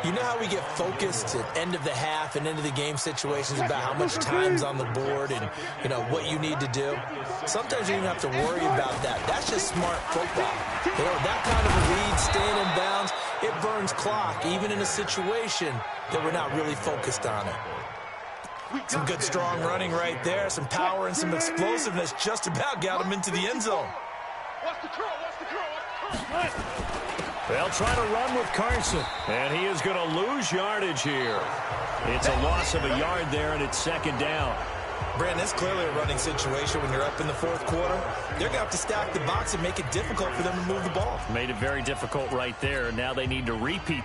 You know how we get focused at end of the half and end of the game situations about how much time's on the board and, you know, what you need to do? Sometimes you don't have to worry about that. That's just smart football. You know, that kind of a lead, staying in bounds, it burns clock, even in a situation that we're not really focused on it. Some good, strong running right there. Some power and some explosiveness just about got him into the end zone. What's the curl? What's the curl? What's the curl? They'll try to run with Carson. And he is going to lose yardage here. It's a loss of a yard there, and it's second down. Brandon, it's clearly a running situation when you're up in the fourth quarter. They're going to have to stack the box and make it difficult for them to move the ball. Made it very difficult right there. Now they need to repeat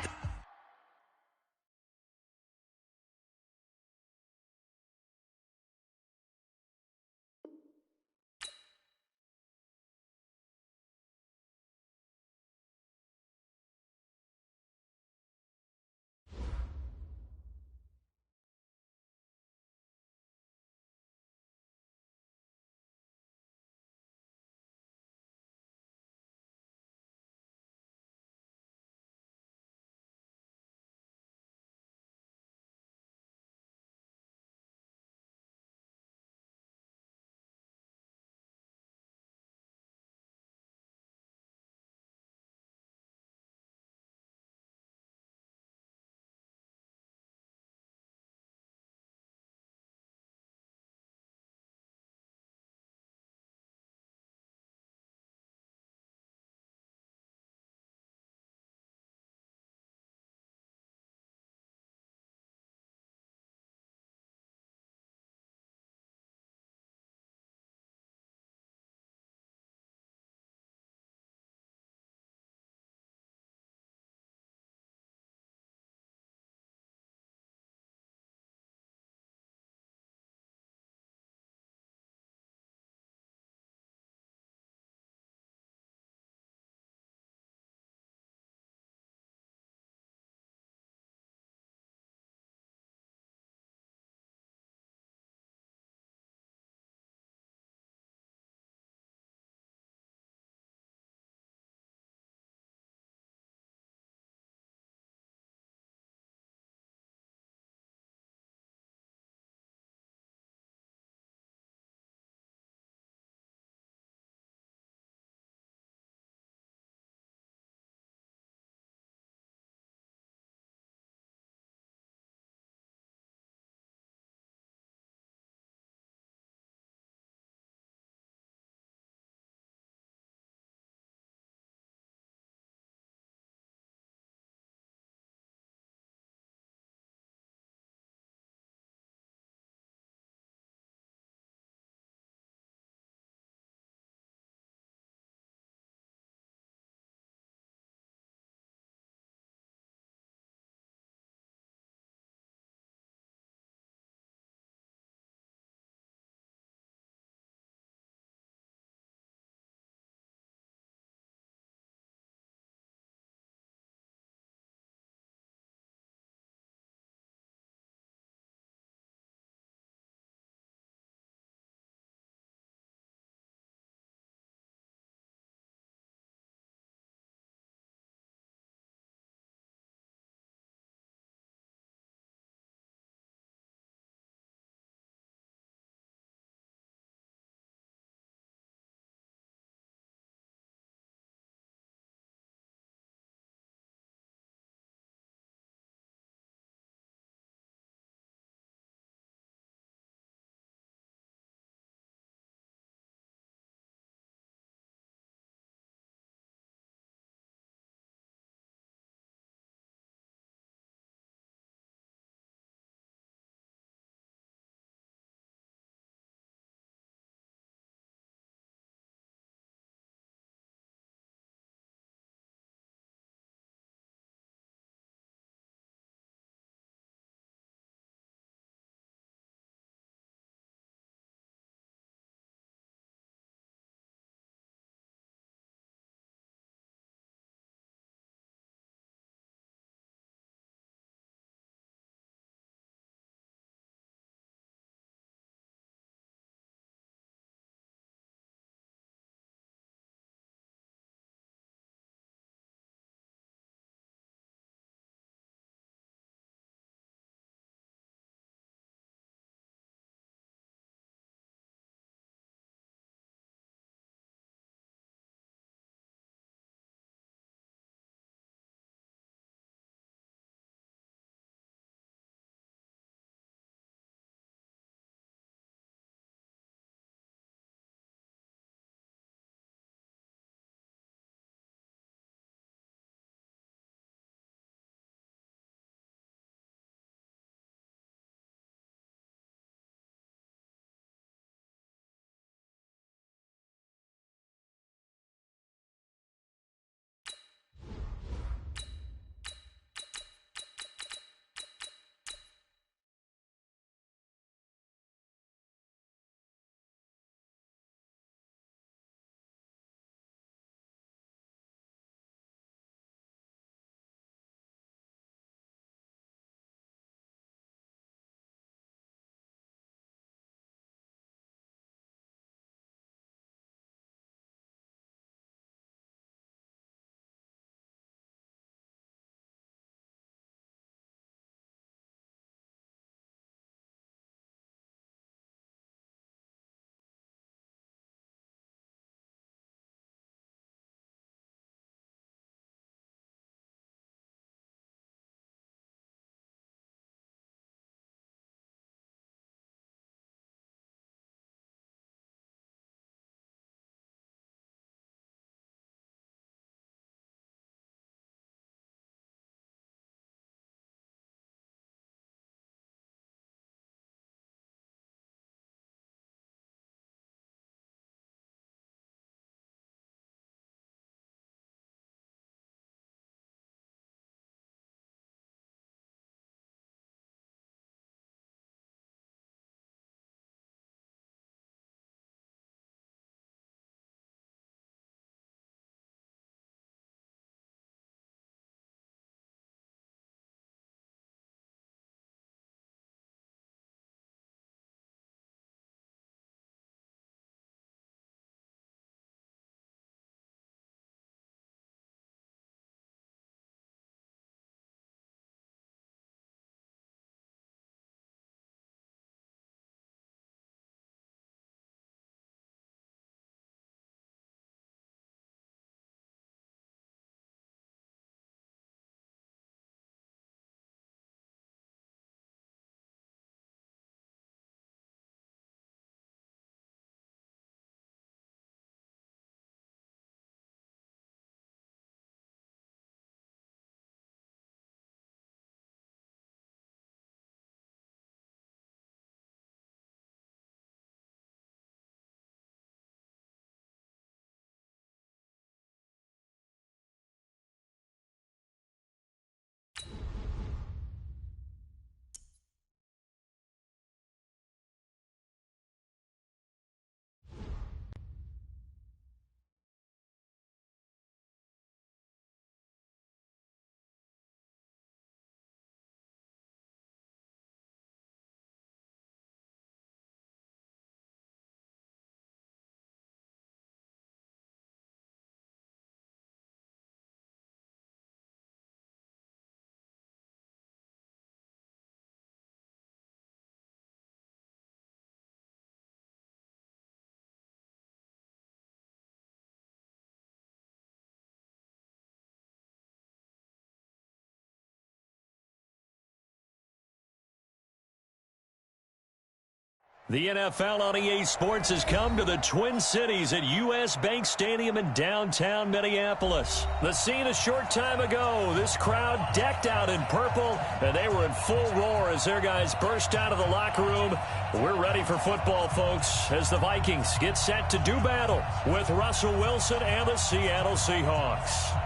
The NFL on EA Sports has come to the Twin Cities at U.S. Bank Stadium in downtown Minneapolis. The scene a short time ago, this crowd decked out in purple, and they were in full roar as their guys burst out of the locker room. We're ready for football, folks, as the Vikings get set to do battle with Russell Wilson and the Seattle Seahawks.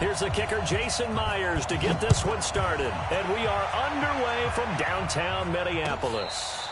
Here's the kicker, Jason Myers, to get this one started. And we are underway from downtown Minneapolis.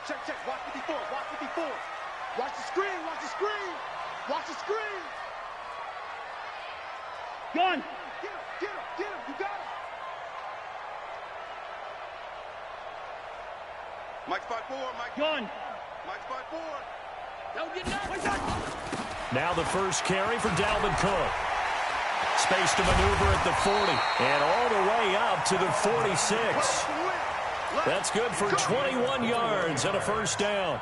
Check, check. Watch 54. Watch 54. Watch the screen. Watch the screen. Watch the screen. Gun. Get him. Get him. Get him. You got him. Mike spot 4. Mike. Gun. Mike spot 4. Don't get knocked. Now the first carry for Dalvin Cook. Space to maneuver at the 40. And all the way up to the 46. That's good for 21 yards and a first down.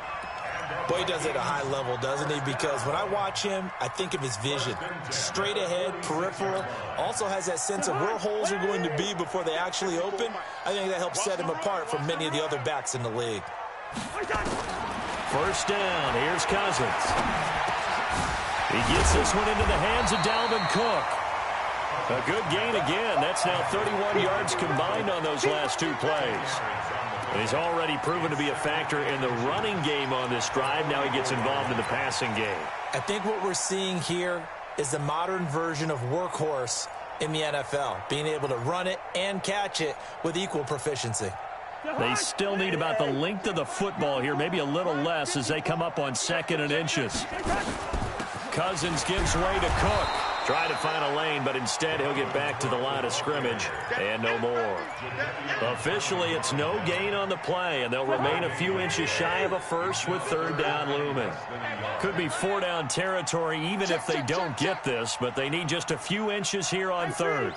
Boy, he does it at a high level, doesn't he? Because when I watch him, I think of his vision. Straight ahead, peripheral. Also has that sense of where holes are going to be before they actually open. I think that helps set him apart from many of the other backs in the league. First down. Here's Cousins. He gets this one into the hands of Dalvin Cook. A good gain again. That's now 31 yards combined on those last two plays. And he's already proven to be a factor in the running game on this drive. Now he gets involved in the passing game. I think what we're seeing here is the modern version of workhorse in the NFL, being able to run it and catch it with equal proficiency. They still need about the length of the football here, maybe a little less as they come up on 2nd and inches. Cousins gives way to Cook. Try to find a lane, but instead he'll get back to the line of scrimmage and no more. Officially, it's no gain on the play, and they'll remain a few inches shy of a first with 3rd down looming. Could be 4-down territory even if they don't get this, but they need just a few inches here on 3rd.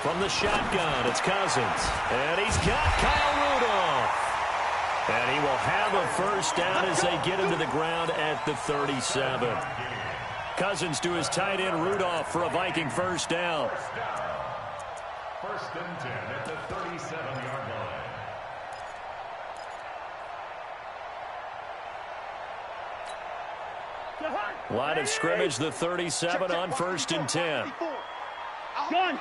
From the shotgun, it's Cousins, and he's got Kyle Rudolph. And he will have a first down as they get into the ground at the 37. Cousins to his tight end Rudolph for a Viking first down. 1st and 10 at the 37-yard line. Line of scrimmage, the 37 on 1st and 10. Gun.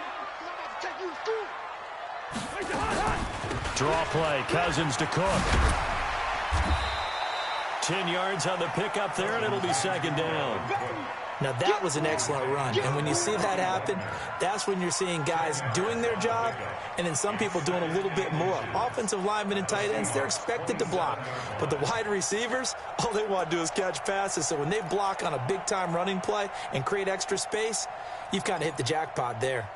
Draw play, Cousins to Cook. 10 yards on the pickup there, and it'll be 2nd down. Now, that was an excellent run, and when you see that happen, that's when you're seeing guys doing their job, and then some people doing a little bit more. Offensive linemen and tight ends, they're expected to block, but the wide receivers, all they want to do is catch passes, so when they block on a big-time running play and create extra space, you've kind of hit the jackpot there.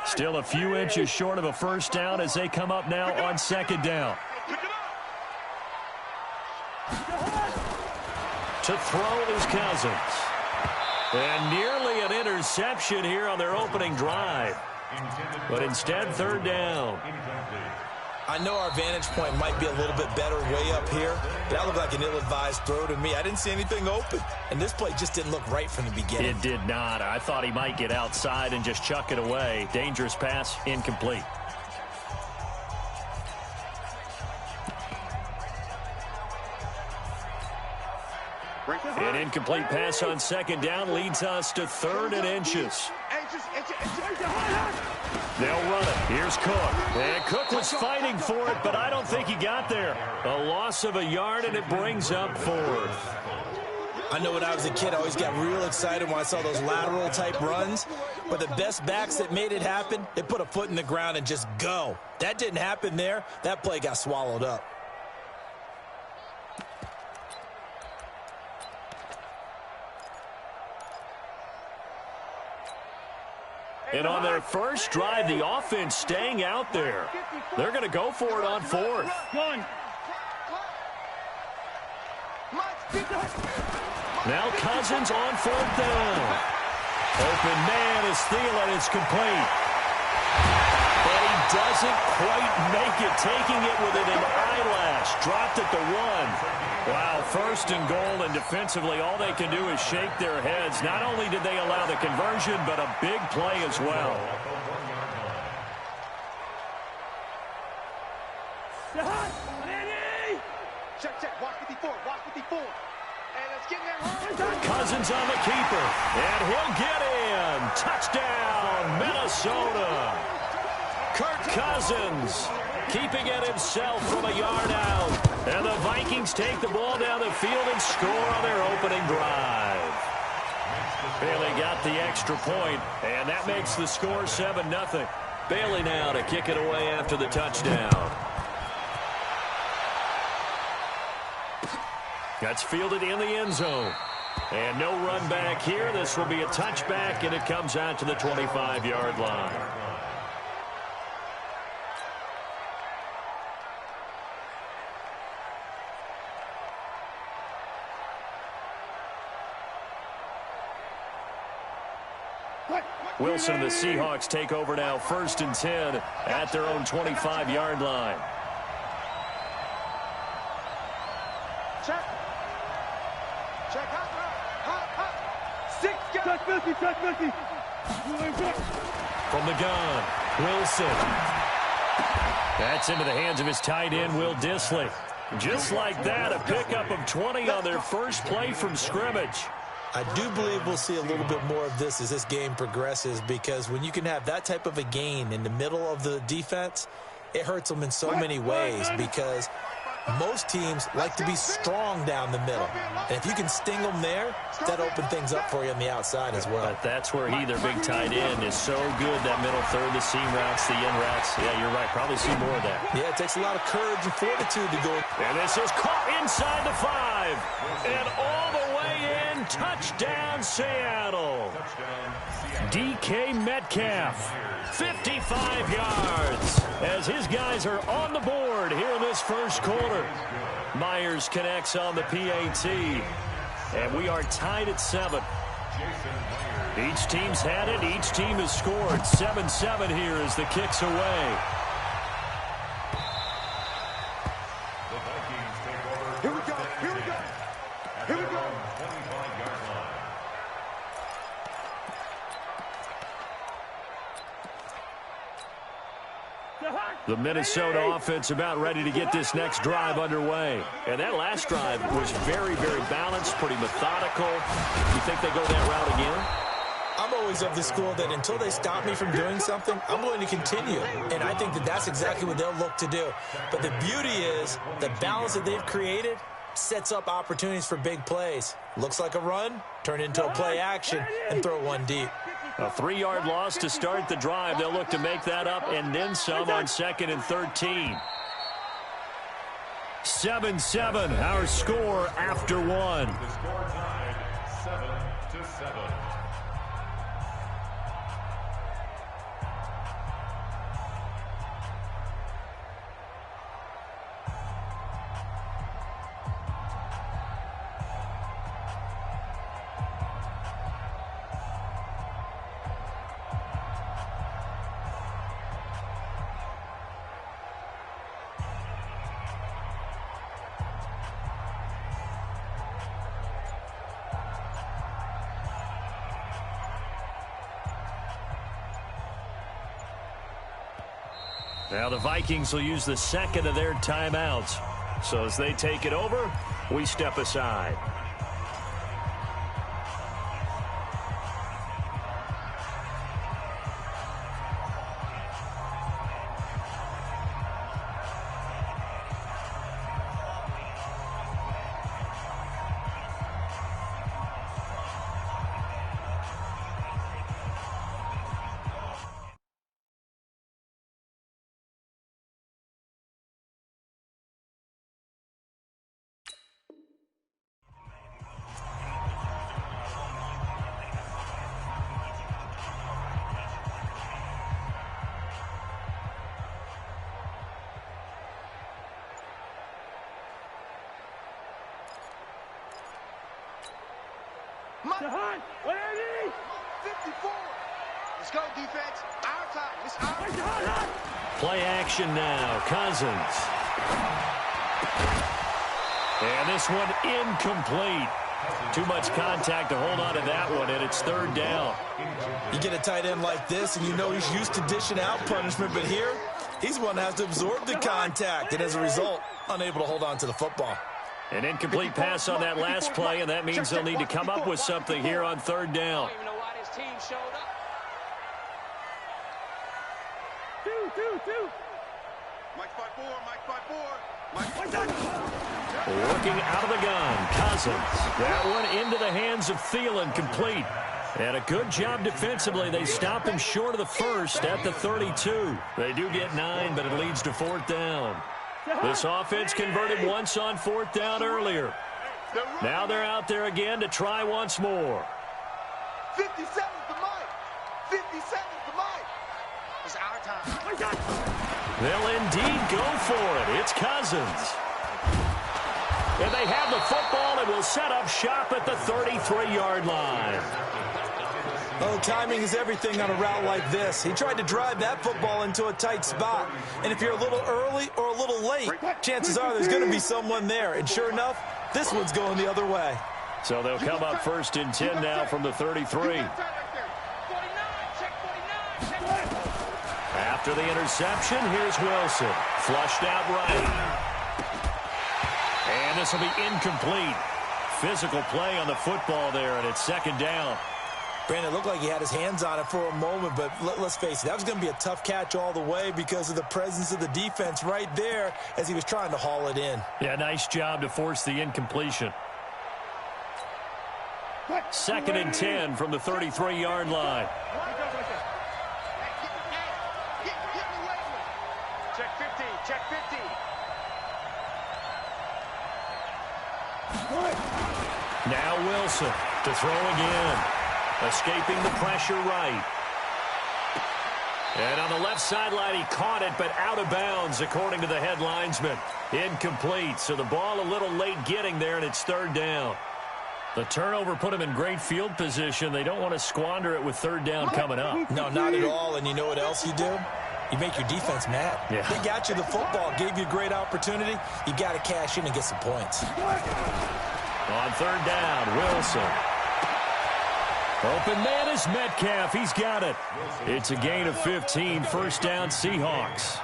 Still a few inches short of a first down as they come up now on 2nd down. To throw is Cousins. And nearly an interception here on their opening drive. But instead, 3rd down. I know our vantage point might be a little bit better way up here, but that looked like an ill-advised throw to me. I didn't see anything open, and this play just didn't look right from the beginning. It did not. I thought he might get outside and just chuck it away. Dangerous pass, incomplete. An incomplete pass on 2nd down leads us to 3rd and inches. They'll run it. Here's Cook. And Cook was fighting for it, but I don't think he got there. A loss of a yard, and it brings up 4th. I know when I was a kid, I always got real excited when I saw those lateral-type runs. But the best backs that made it happen, they put a foot in the ground and just go. That didn't happen there. That play got swallowed up. And on their first drive, the offense staying out there. They're going to go for it on fourth. Now Cousins on fourth down. Open man is Thielen. It's complete. But he doesn't quite make it, taking it within an eyelash. Dropped at the 1. Wow, first and goal, and defensively all they can do is shake their heads. Not only did they allow the conversion, but a big play as well. Check, check. Watch 54. Watch 54. And let's get in there. Cousins on the keeper. And he'll get in. Touchdown, Minnesota. Kirk Cousins keeping it himself from a yard out. And the Vikings take the ball down the field and score on their opening drive. Bailey got the extra point, and that makes the score 7-0. Bailey now to kick it away after the touchdown. That's fielded in the end zone. And no run back here. This will be a touchback, and it comes out to the 25-yard line. Wilson and the Seahawks take over now, 1st and 10 at their own 25-yard line. Check. Check. Hot. 6 guys. Touch 50. From the gun, Wilson. That's into the hands of his tight end, Will Dissly. Just like that, a pickup of 20 on their first play from scrimmage. I do believe we'll see a little bit more of this as this game progresses, because when you can have that type of a gain in the middle of the defense, it hurts them in so many ways, because most teams like to be strong down the middle. And if you can sting them there, that opens things up for you on the outside as well. But that's where he, their big tight end, is so good, that middle third, the seam routes, the in routes. Yeah, you're right. Probably see more of that. Yeah, it takes a lot of courage and fortitude to go. And this is caught inside the 5. And all the way in. Touchdown, Seattle. DK Metcalf. 55 yards as his guys are on the board here in this first quarter. Myers connects on the PAT, and we are tied at 7. Each team's had it. Each team has scored. 7-7 here as the kick's away. Here we go. 25-yard line. The Minnesota offense about ready to get this next drive underway. And that last drive was very, very balanced, pretty methodical. You think they go that route again? I'm always of the school that until they stop me from doing something, I'm going to continue. And I think that that's exactly what they'll look to do. But the beauty is the balance that they've created sets up opportunities for big plays. Looks like a run, turn into a play action, and throw one deep. A 3-yard loss to start the drive. They'll look to make that up and then some on 2nd and 13. 7-7, our score after 1. The score tied 7-7. Now the Vikings will use the second of their timeouts. So as they take it over, we step aside. Mike. 54. Let's go, defense. Our time. It's our time. Play action now. Cousins. And this one incomplete. Too much contact to hold on to that one, and it's third down. You get a tight end like this, and you know he's used to dishing out punishment, but here, he's one that has to absorb the contact, and as a result, unable to hold on to the football. An incomplete pass on that last play, and that means they'll need to come up with something here on third down. I don't even know why this team showed up. Two. Mike 5-4, Mike 5-4. Working out of the gun, Cousins. That one into the hands of Thielen, complete. And a good job defensively. They stop him short of the first at the 32. They do get 9, but it leads to fourth down. This offense converted once on fourth down earlier. Now they're out there again to try once more. 57's the Mike. 57's the Mike. It's our time. They'll indeed go for it. It's Cousins. And they have the football and will set up shop at the 33-yard line. Oh, timing is everything on a route like this. He tried to drive that football into a tight spot. And if you're a little early or a little late, chances are there's going to be someone there. And sure enough, this one's going the other way. So they'll come up first and 10 now from the 33. After the interception, here's Wilson. Flushed out right. And this will be incomplete. Physical play on the football there, and it's second down. Brandon, it looked like he had his hands on it for a moment, but let's face it, that was going to be a tough catch all the way because of the presence of the defense right there as he was trying to haul it in. Yeah, nice job to force the incompletion. Second and 10 from the 33-yard line. Check 50, check 50. Now Wilson to throw again. Escaping the pressure right. And on the left sideline, he caught it, but out of bounds, according to the head linesman. Incomplete, so the ball a little late getting there, and it's third down. The turnover put him in great field position. They don't want to squander it with third down coming up. No, not at all, and you know what else you do? You make your defense mad. Yeah. They got you the football, gave you a great opportunity. You got to cash in and get some points. On third down, Wilson. Open man is Metcalf. He's got it. It's a gain of 15. First down, Seahawks.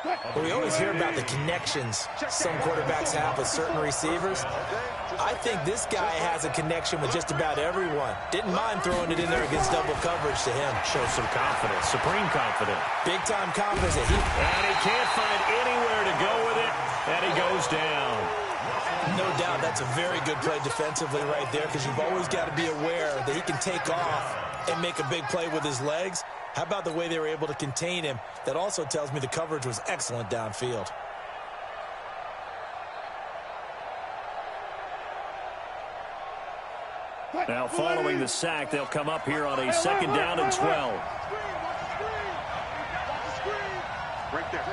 Well, we always hear about the connections some quarterbacks have with certain receivers. I think this guy has a connection with just about everyone. Didn't mind throwing it in there against double coverage to him. Shows some confidence, supreme confidence. Big-time confidence that he... And he can't find anywhere to go with it, and he goes down. No doubt that's a very good play defensively right there because you've always got to be aware that he can take off and make a big play with his legs. How about the way they were able to contain him? That also tells me the coverage was excellent downfield. Now following the sack, they'll come up here on a second down and 12. Right there.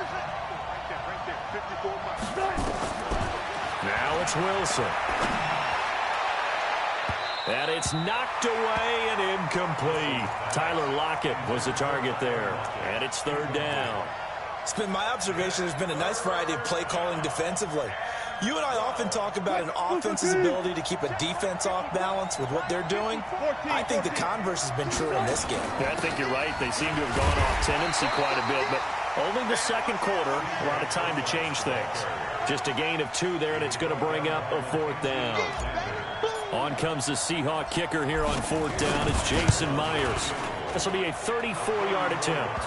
54 miles. Now it's Wilson. And it's knocked away and incomplete. Tyler Lockett was the target there. And it's third down. It's been my observation there's been a nice variety of play calling defensively. You and I often talk about an offense's ability to keep a defense off balance with what they're doing. I think the converse has been true in this game. Yeah, I think you're right. They seem to have gone off tendency quite a bit, but only the second quarter, a lot of time to change things. Just a gain of 2 there, and it's going to bring up a fourth down. On comes the Seahawk kicker here on fourth down. It's Jason Myers. This will be a 34-yard attempt.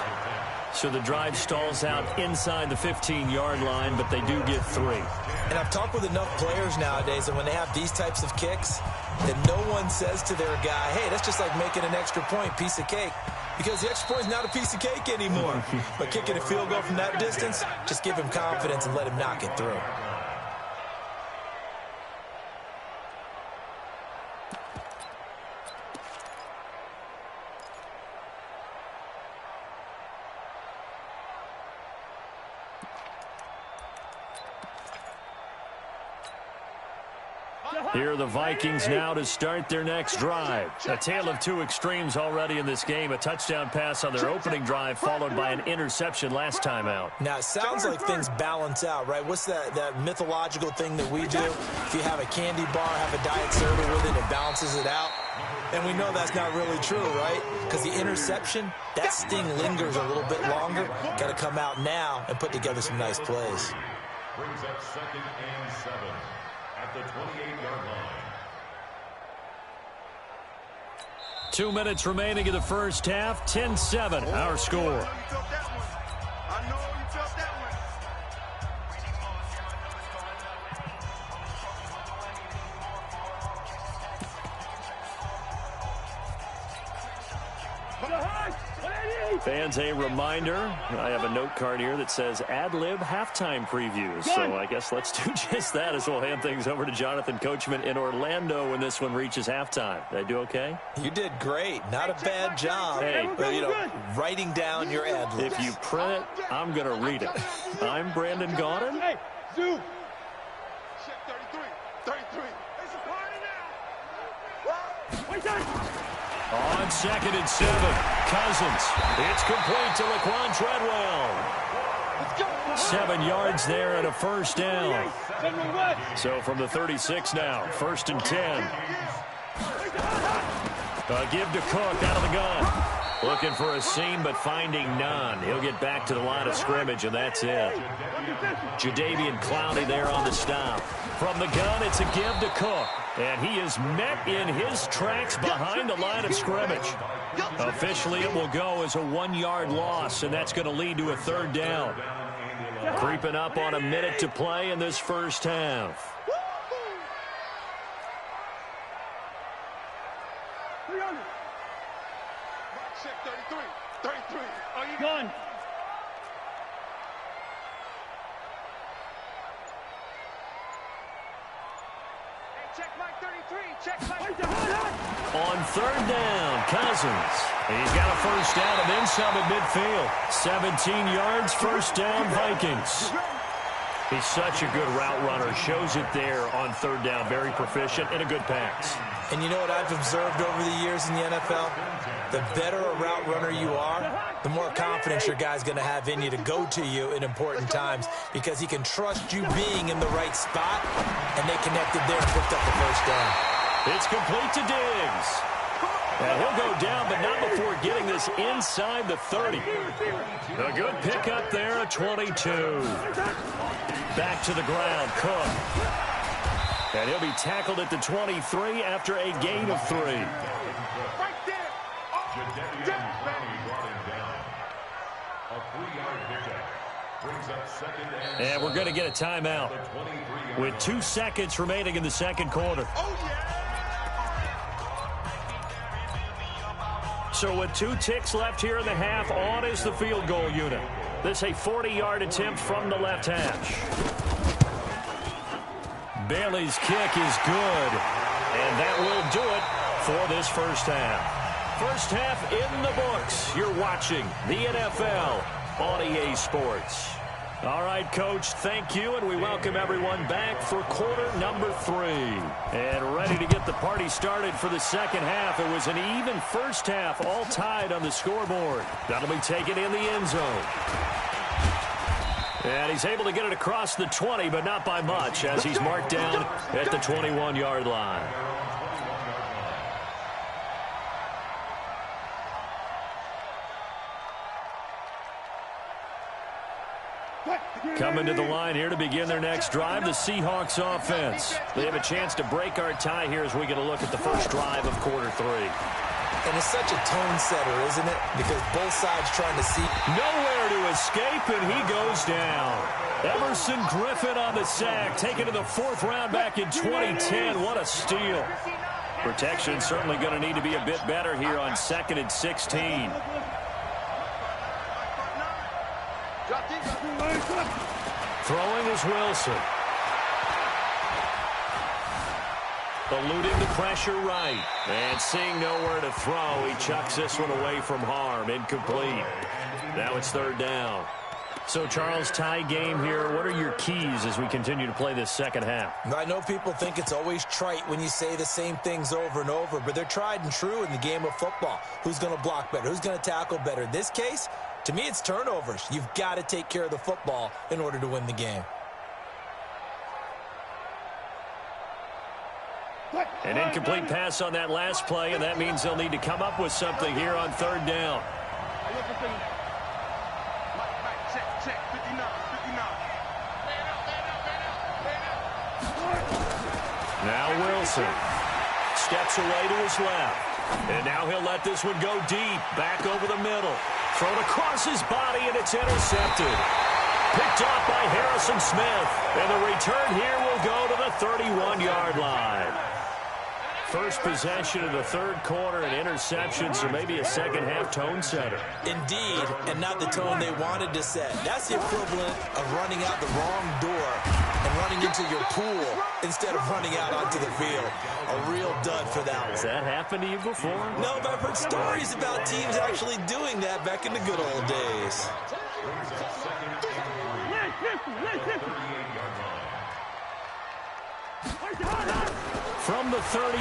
So the drive stalls out inside the 15-yard line, but they do get 3. And I've talked with enough players nowadays that when they have these types of kicks, that no one says to their guy, hey, that's just like making an extra point, piece of cake. Because the extra point is not a piece of cake anymore. But kicking a field goal from that distance, just give him confidence and let him knock it through. Here are the Vikings now to start their next drive. A tale of two extremes already in this game. A touchdown pass on their opening drive followed by an interception last time out. Now, it sounds like things balance out, right? What's that mythological thing that we do? If you have a candy bar, have a diet soda with it, it balances it out. And we know that's not really true, right? Because the interception, that sting lingers a little bit longer. Got to come out now and put together some nice plays. Brings up 2nd and 7 at the 28-yard line. 2 minutes remaining in the first half. 10-7, our score. I know you felt that one. Fans, a reminder, I have a note card here that says ad-lib halftime previews. So I guess let's do just that as we'll hand things over to Jonathan Coachman in Orlando when this one reaches halftime. Did I do okay? You did great. Not a bad job. Hey, but, writing down your ad-libs. If you print it, I'm going to read it. I'm Brandon Gaudin. Hey, Zoo. Check 33. 33. It's a party now. Wait time. On 2nd and 7, Cousins. It's complete to Laquan Treadwell. 7 yards there and a first down. So from the 36 now, 1st and 10. Give to Cook out of the gun. Looking for a seam, but finding none. He'll get back to the line of scrimmage, and that's it. Jadeveon Clowney there on the stop. From the gun, it's a give to Cook. And he is met in his tracks behind the line of scrimmage. Officially, it will go as a 1-yard loss, and that's going to lead to a 3rd down. Creeping up on a minute to play in this first half. Check 33. 33. Oh, you Gun. check Mike 33. Check Mike. On 3rd down, Cousins. He's got a first down and then some at midfield. 17 yards, first down, Vikings. He's such a good route runner. Shows it there on 3rd down. Very proficient and a good pass. And you know what I've observed over the years in the NFL? The better a route runner you are, the more confidence your guy's going to have in you to go to you in important times because he can trust you being in the right spot, and they connected there and picked up the first down. It's complete to Diggs. And he'll go down, but not before getting this inside the 30. A good pickup there at 22. Back to the ground, Cook. And he'll be tackled at the 23 after a gain of 3. Right there. A 3-yard pickup. Brings up 2nd And we're going to get a timeout with 2 seconds remaining in the second quarter. Oh, yeah. So with 2 ticks left here in the half, on is the field goal unit. This a 40-yard attempt from the left hash. Bailey's kick is good, and that will do it for this first half. First half in the books. You're watching the NFL on EA Sports. All right, Coach, thank you, and we welcome everyone back for quarter number 3. And ready to get the party started for the second half. It was an even first half, all tied on the scoreboard. That'll be taken in the end zone. And he's able to get it across the 20, but not by much, as he's marked down at the 21-yard line. Coming to the line here to begin their next drive, the Seahawks offense. They have a chance to break our tie here as we get a look at the first drive of quarter 3. And it's such a tone setter, isn't it? Because both sides trying to see. Nowhere to escape, and he goes down. Emerson Griffin on the sack, taken to the 4th round back in 2010. What a steal. Protection certainly going to need to be a bit better here on 2nd and 16. Throwing is Wilson. Eluding the pressure right. And seeing nowhere to throw, he chucks this one away from harm. Incomplete. Now it's 3rd down. So, Charles, tie game here. What are your keys as we continue to play this second half? I know people think it's always trite when you say the same things over and over, but they're tried and true in the game of football. Who's going to block better? Who's going to tackle better? In this case, to me, it's turnovers. You've got to take care of the football in order to win the game. An incomplete pass on that last play, and that means they'll need to come up with something here on third down. Now Wilson steps away to his left. And now he'll let this one go deep. Back over the middle. Thrown across his body, and it's intercepted. Picked off by Harrison Smith. And the return here will go to the 31-yard line. First possession of the third quarter, an interception, so maybe a second-half tone setter. Indeed, and not the tone they wanted to set. That's the equivalent of running out the wrong door and running into your pool instead of running out onto the field. A real dud for that one. Has that happened to you before? No, but I've heard stories about teams actually doing that back in the good old days. From the 38,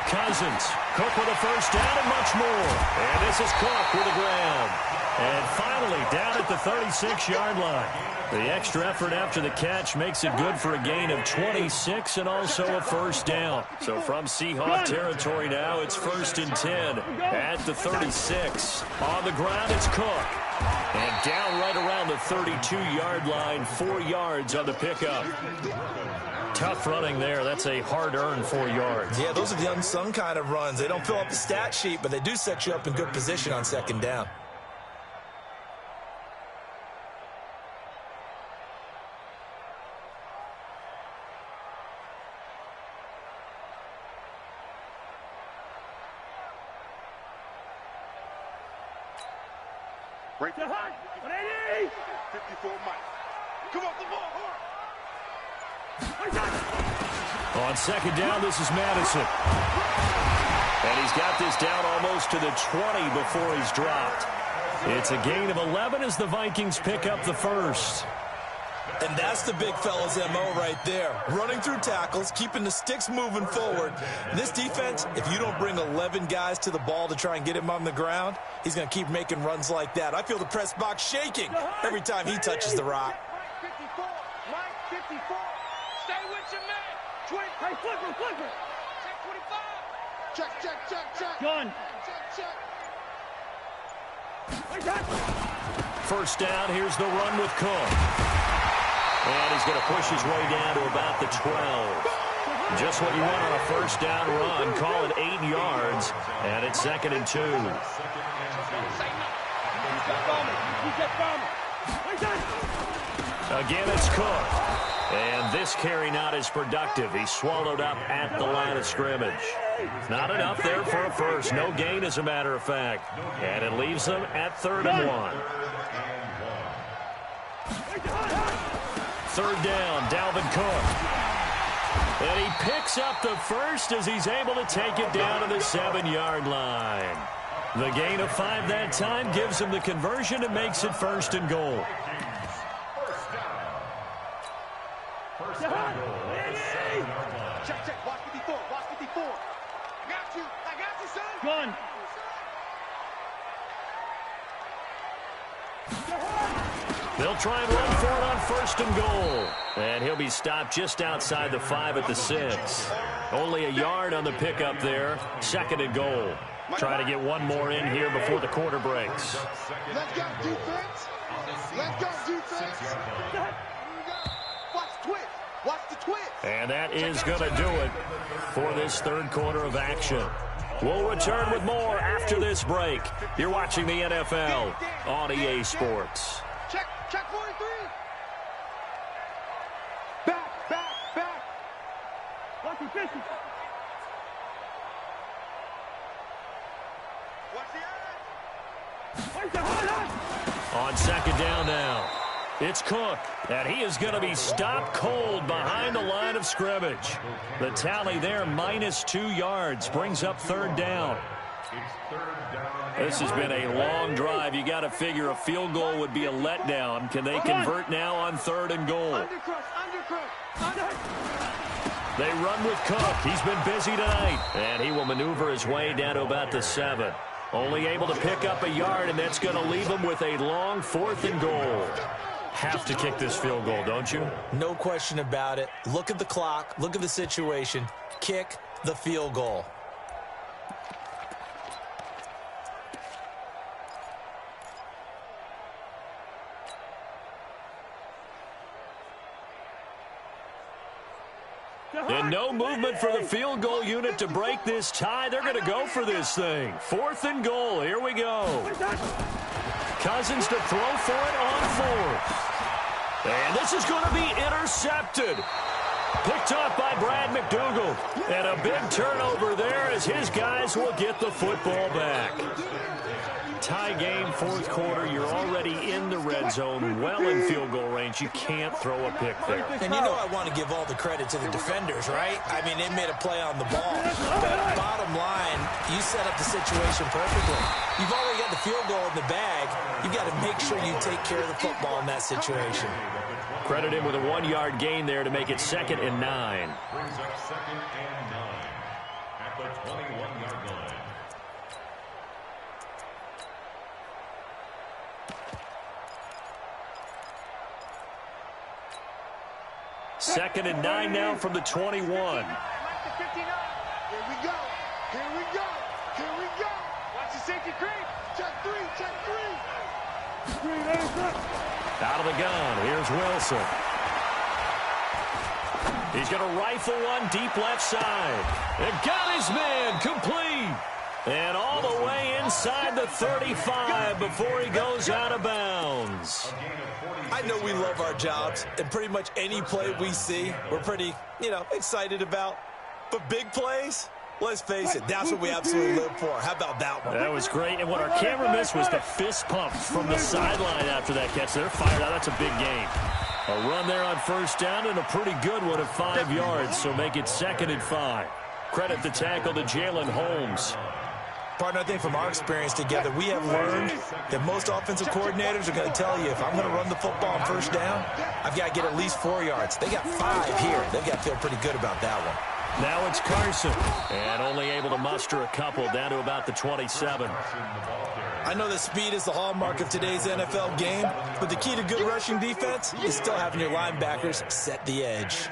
Cousins. Cook with a first down and much more. And this is Cook with the ground. And finally, down at the 36-yard line. The extra effort after the catch makes it good for a gain of 26 and also a first down. So from Seahawk territory now, it's 1st and 10 at the 36. On the ground, it's Cook. And down right around the 32-yard line, 4 yards on the pickup. Tough running there. That's a hard-earned 4 yards. Yeah, those are the unsung kind of runs. They don't fill up the stat sheet, but they do set you up in good position on second down. Right to high. 54 Mike. Come on, the ball. On second down, this is Madison. And he's got this down almost to the 20 before he's dropped. It's a gain of 11 as the Vikings pick up the first. And that's the big fella's MO right there. Running through tackles, keeping the sticks moving forward. This defense, if you don't bring 11 guys to the ball to try and get him on the ground, he's going to keep making runs like that. I feel the press box shaking every time he touches the rock. Mike 54. Mike 54. Stay with your man. 20. Hey, flipper. Check 25. Check. Gun. Check. First down, here's the run with Cook. And he's going to push his way down to about the 12. Just what you want on a first down run. Call it 8 yards. And it's 2nd and 2. Again, it's Cook. And this carry not as productive. He's swallowed up at the line of scrimmage. Not enough there for a first. No gain, as a matter of fact. And it leaves them at 3rd and 1. Third down, Dalvin Cook. And he picks up the first as he's able to take it down to the 7-yard line. The gain of 5 that time gives him the conversion and makes it 1st and goal. First down. Check. Watch 54. I got you, son. Gun. They'll try and run for it on 1st and goal. And he'll be stopped just outside the 5 at the 6. Only a yard on the pickup there. 2nd and goal. Trying to get one more in here before the quarter breaks. Let's go, defense. Watch the twist. And that is going to do it for this third quarter of action. We'll return with more after this break. You're watching the NFL on EA Sports. Check 43. Back. Watch the distance. Watch the eye. On second down now, it's Cook, and he is going to be stopped cold behind the line of scrimmage. The tally there, -2 yards, brings up 3rd down. It's third down. This has been a long drive. You got to figure a field goal would be a letdown. Can they convert now on 3rd and goal? They run with Cook. He's been busy tonight. And he will maneuver his way down to about the 7. Only able to pick up a yard, and that's going to leave him with a long 4th and goal. Have to kick this field goal, don't you? No question about it. Look at the clock. Look at the situation. Kick the field goal. And no movement for the field goal unit to break this tie. They're going to go for this thing. 4th and goal. Here we go. Cousins to throw for it on 4th. And this is going to be intercepted. Picked off by Brad McDougal. And a big turnover there as his guys will get the football back. Tie game, 4th quarter. You're already in the red zone, well in field goal range. You can't throw a pick there. And you know I want to give all the credit to the defenders, right? I mean, they made a play on the ball. But bottom line, you set up the situation perfectly. You've already got the field goal in the bag. You've got to make sure you take care of the football in that situation. Credit him with a 1-yard gain there to make it 2nd and 9. Brings up 2nd and 9 at the 21-yard line. Second and 9 now from the 21. Here we go. Here we go. Here we go. Watch the safety creep. Check 3. Check 3. Out of the gun. Here's Wilson. He's going to rifle one deep left side. And got his man complete. And all the way inside the 35 before he goes out of bounds. I know we love our jobs, and pretty much any play we see, we're pretty, excited about. But big plays, let's face it, that's what we absolutely live for. How about that one? That was great. And what our camera missed was the fist pump from the sideline after that catch. They're fired out. That's a big game. A run there on 1st down and a pretty good one at 5 yards, so make it 2nd and 5. Credit the tackle to Jalen Holmes. Partner, I think from our experience together, we have learned that most offensive coordinators are going to tell you, if I'm going to run the football on 1st down, I've got to get at least 4 yards. They got 5 here. They've got to feel pretty good about that one. Now it's Carson, and only able to muster a couple down to about the 27. I know that speed is the hallmark of today's NFL game, but the key to good rushing defense is still having your linebackers set the edge.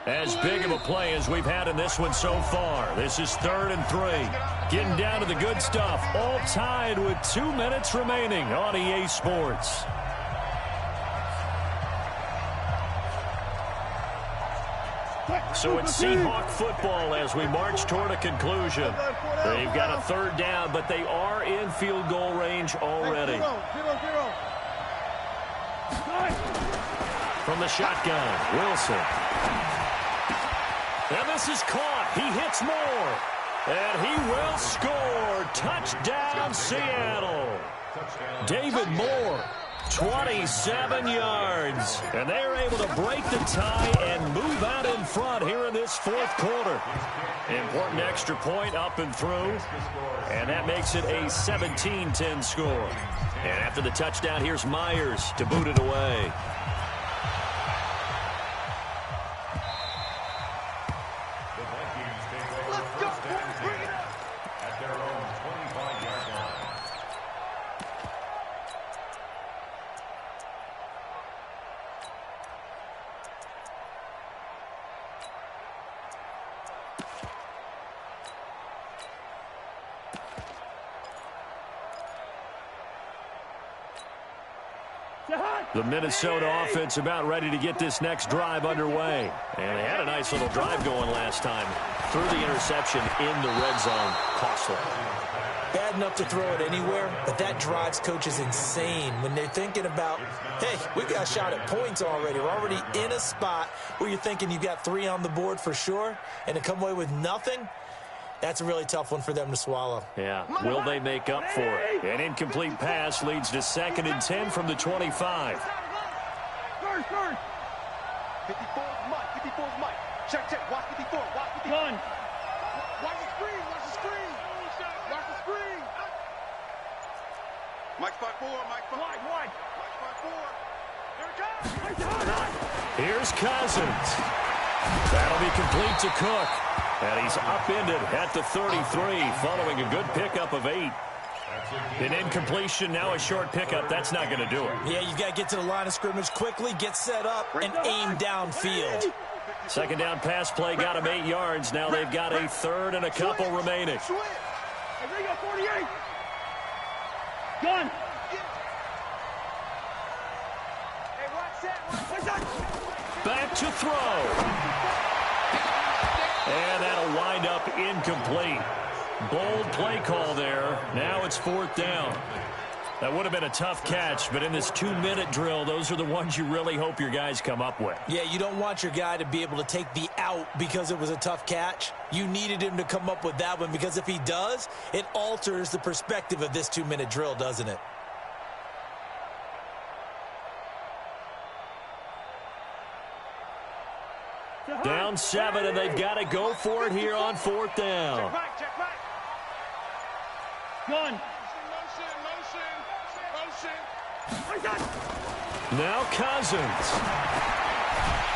As big of a play as we've had in this one so far. This is 3rd and 3. Getting down to the good stuff. All tied with 2 minutes remaining on EA Sports. So it's Seahawk football as we march toward a conclusion. They've got a 3rd down, but they are in field goal range already. From the shotgun, Wilson. And this is caught. He hits more. And he will score. Touchdown, Seattle. David Moore, 27 yards. And they're able to break the tie and move out in front here in this 4th quarter. Important extra point up and through. And that makes it a 17-10 score. And after the touchdown, here's Myers to boot it away. The Minnesota offense about ready to get this next drive underway. And they had a nice little drive going last time. Threw the interception in the red zone. Costly. Bad enough to throw it anywhere, but that drives coaches insane when they're thinking about, hey, we've got a shot at points already. We're already in a spot where you're thinking you've got 3 on the board for sure, and to come away with nothing, that's a really tough one for them to swallow. Yeah, will they make up for it? An incomplete pass leads to 2nd and 10 from the 25. first. 54 is Mike. 54 is Mike. Check. Watch 54. Watch 54. Gun. Watch the screen. Watch the screen. Watch the screen. Mike 5-4. Mike 5. Wide. Mike 5-4. Here it comes. Here's Cousins. That'll be complete to Cook. And he's upended at the 33 following a good pickup of 8. An incompletion, now a short pickup. That's not going to do it. Yeah, you've got to get to the line of scrimmage quickly, get set up, and aim downfield. Second down pass play got him 8 yards. Now they've got a third and a couple remaining. Hey, they got 48. Gun. Hey, watch that. Back to throw. And that'll wind up incomplete. Bold play call there. Now it's 4th down. That would have been a tough catch, but in this 2-minute drill, those are the ones you really hope your guys come up with. Yeah, you don't want your guy to be able to take the out because it was a tough catch. You needed him to come up with that one because if he does, it alters the perspective of this 2-minute drill, doesn't it? Down 7, and they've got to go for it here on 4th down. Check back. Gun. Motion. Now Cousins.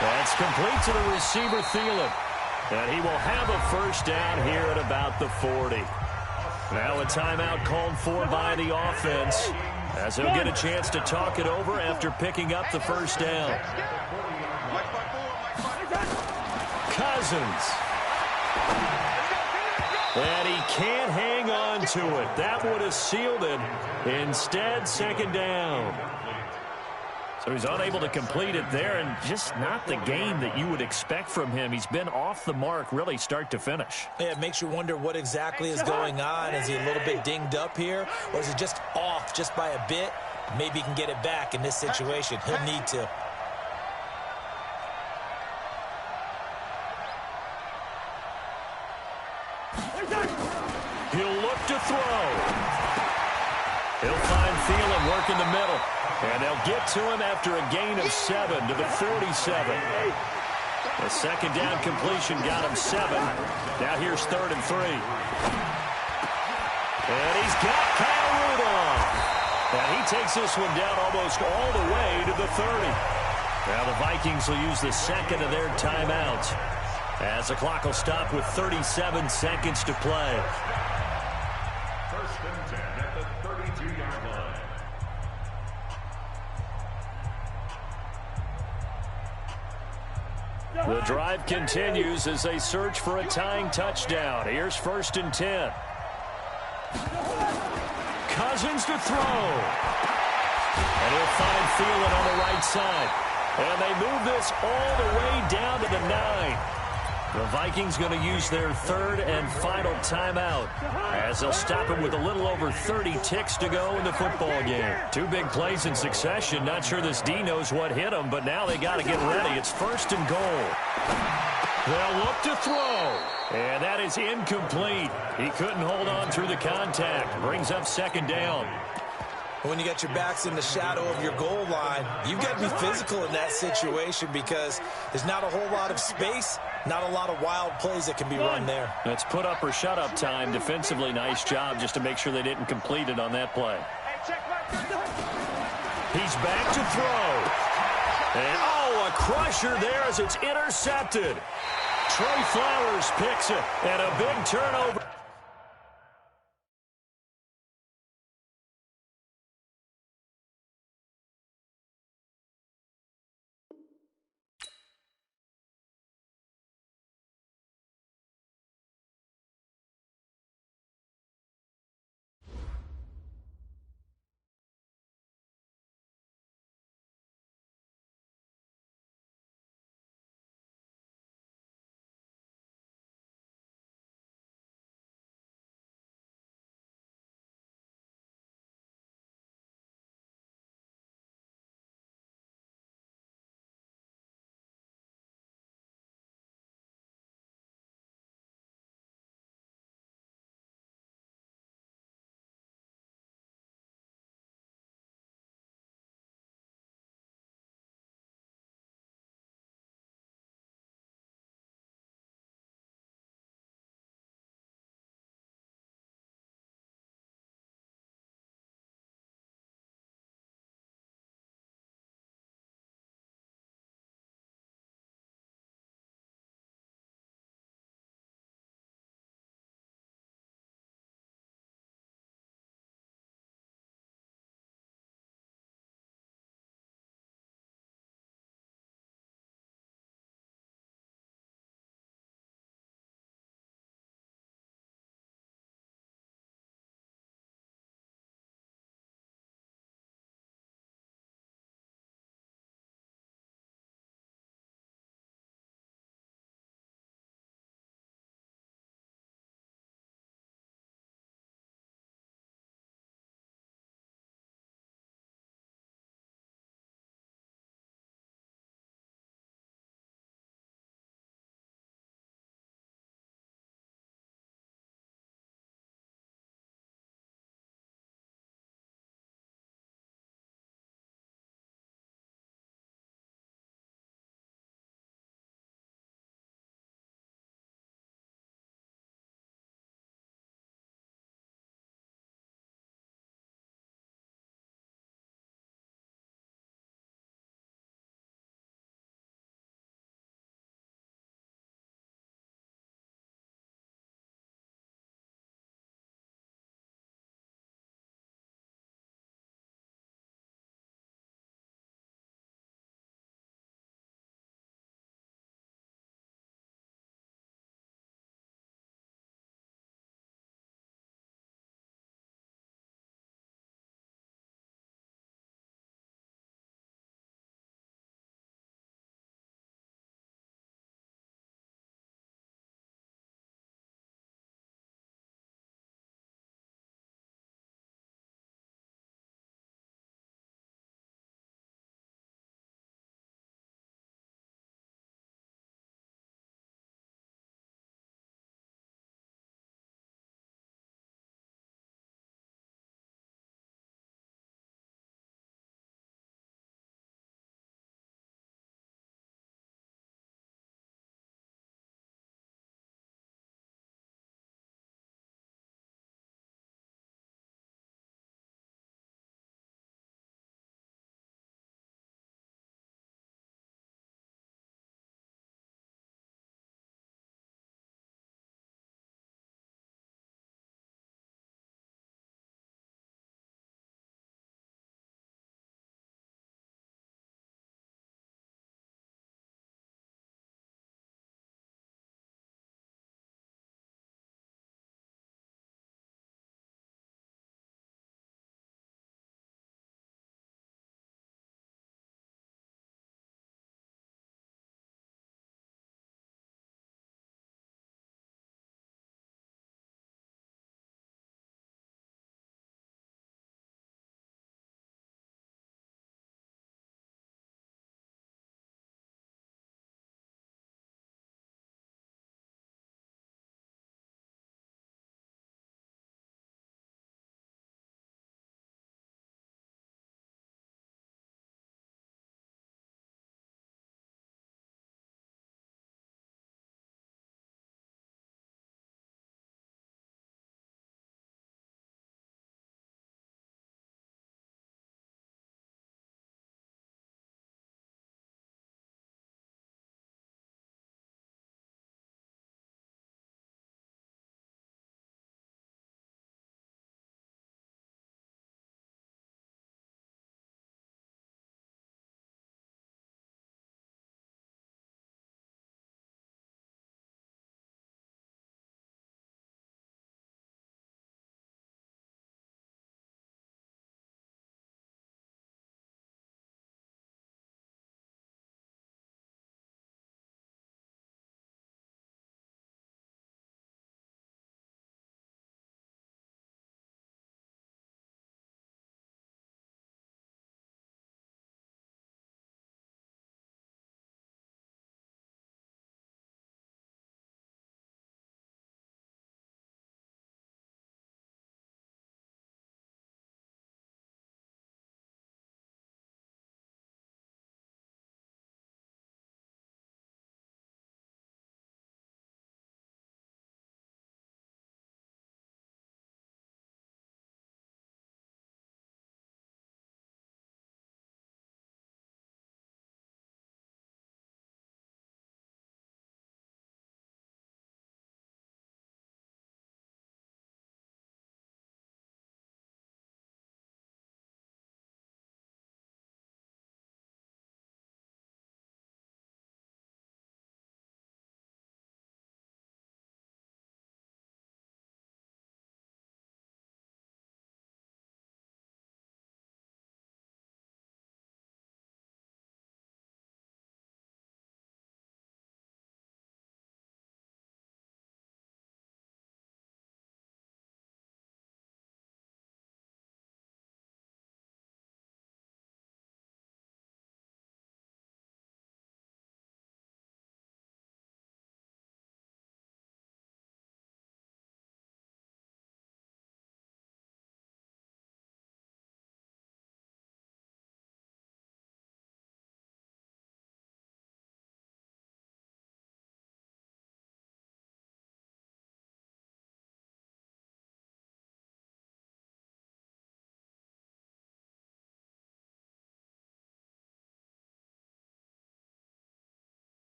That's complete to the receiver, Thielen. And he will have a first down here at about the 40. Now a timeout called for by the offense, as they'll get a chance to talk it over after picking up the first down. Cousins. And he can't hang on to it. That would have sealed it. Instead, second down. So he's unable to complete it there, and just not the game that you would expect from him. He's been off the mark really start to finish. Yeah, it makes you wonder what exactly is going on. Is he a little bit dinged up here, or is it just off just by a bit? Maybe he can get it back in this situation. He'll need to. He'll look to throw. He'll find Thielen working the middle. And they'll get to him after a gain of 7 to the 47. The second down completion got him 7. Now here's 3rd and 3. And he's got Kyle Rudolph. And he takes this one down almost all the way to the 30. Now the Vikings will use the second of their timeouts, as the clock will stop with 37 seconds to play. 1st and 10 at the 32-yard line. The drive continues as they search for a tying touchdown. Here's 1st and 10. Cousins to throw. And he'll find Thielen on the right side. And they move this all the way down to the 9. The Vikings going to use their 3rd and final timeout, as they'll stop it with a little over 30 ticks to go in the football game. 2 big plays in succession. Not sure this D knows what hit him, but now they got to get ready. It's 1st and goal. They'll look to throw. And that is incomplete. He couldn't hold on through the contact. Brings up 2nd down. When you got your backs in the shadow of your goal line, you've got to be physical in that situation because there's not a whole lot of space, not a lot of wild plays that can be run there. That's put up or shut up time. Defensively, nice job just to make sure they didn't complete it on that play. He's back to throw. And a crusher there as it's intercepted. Trey Flowers picks it, and a big turnover.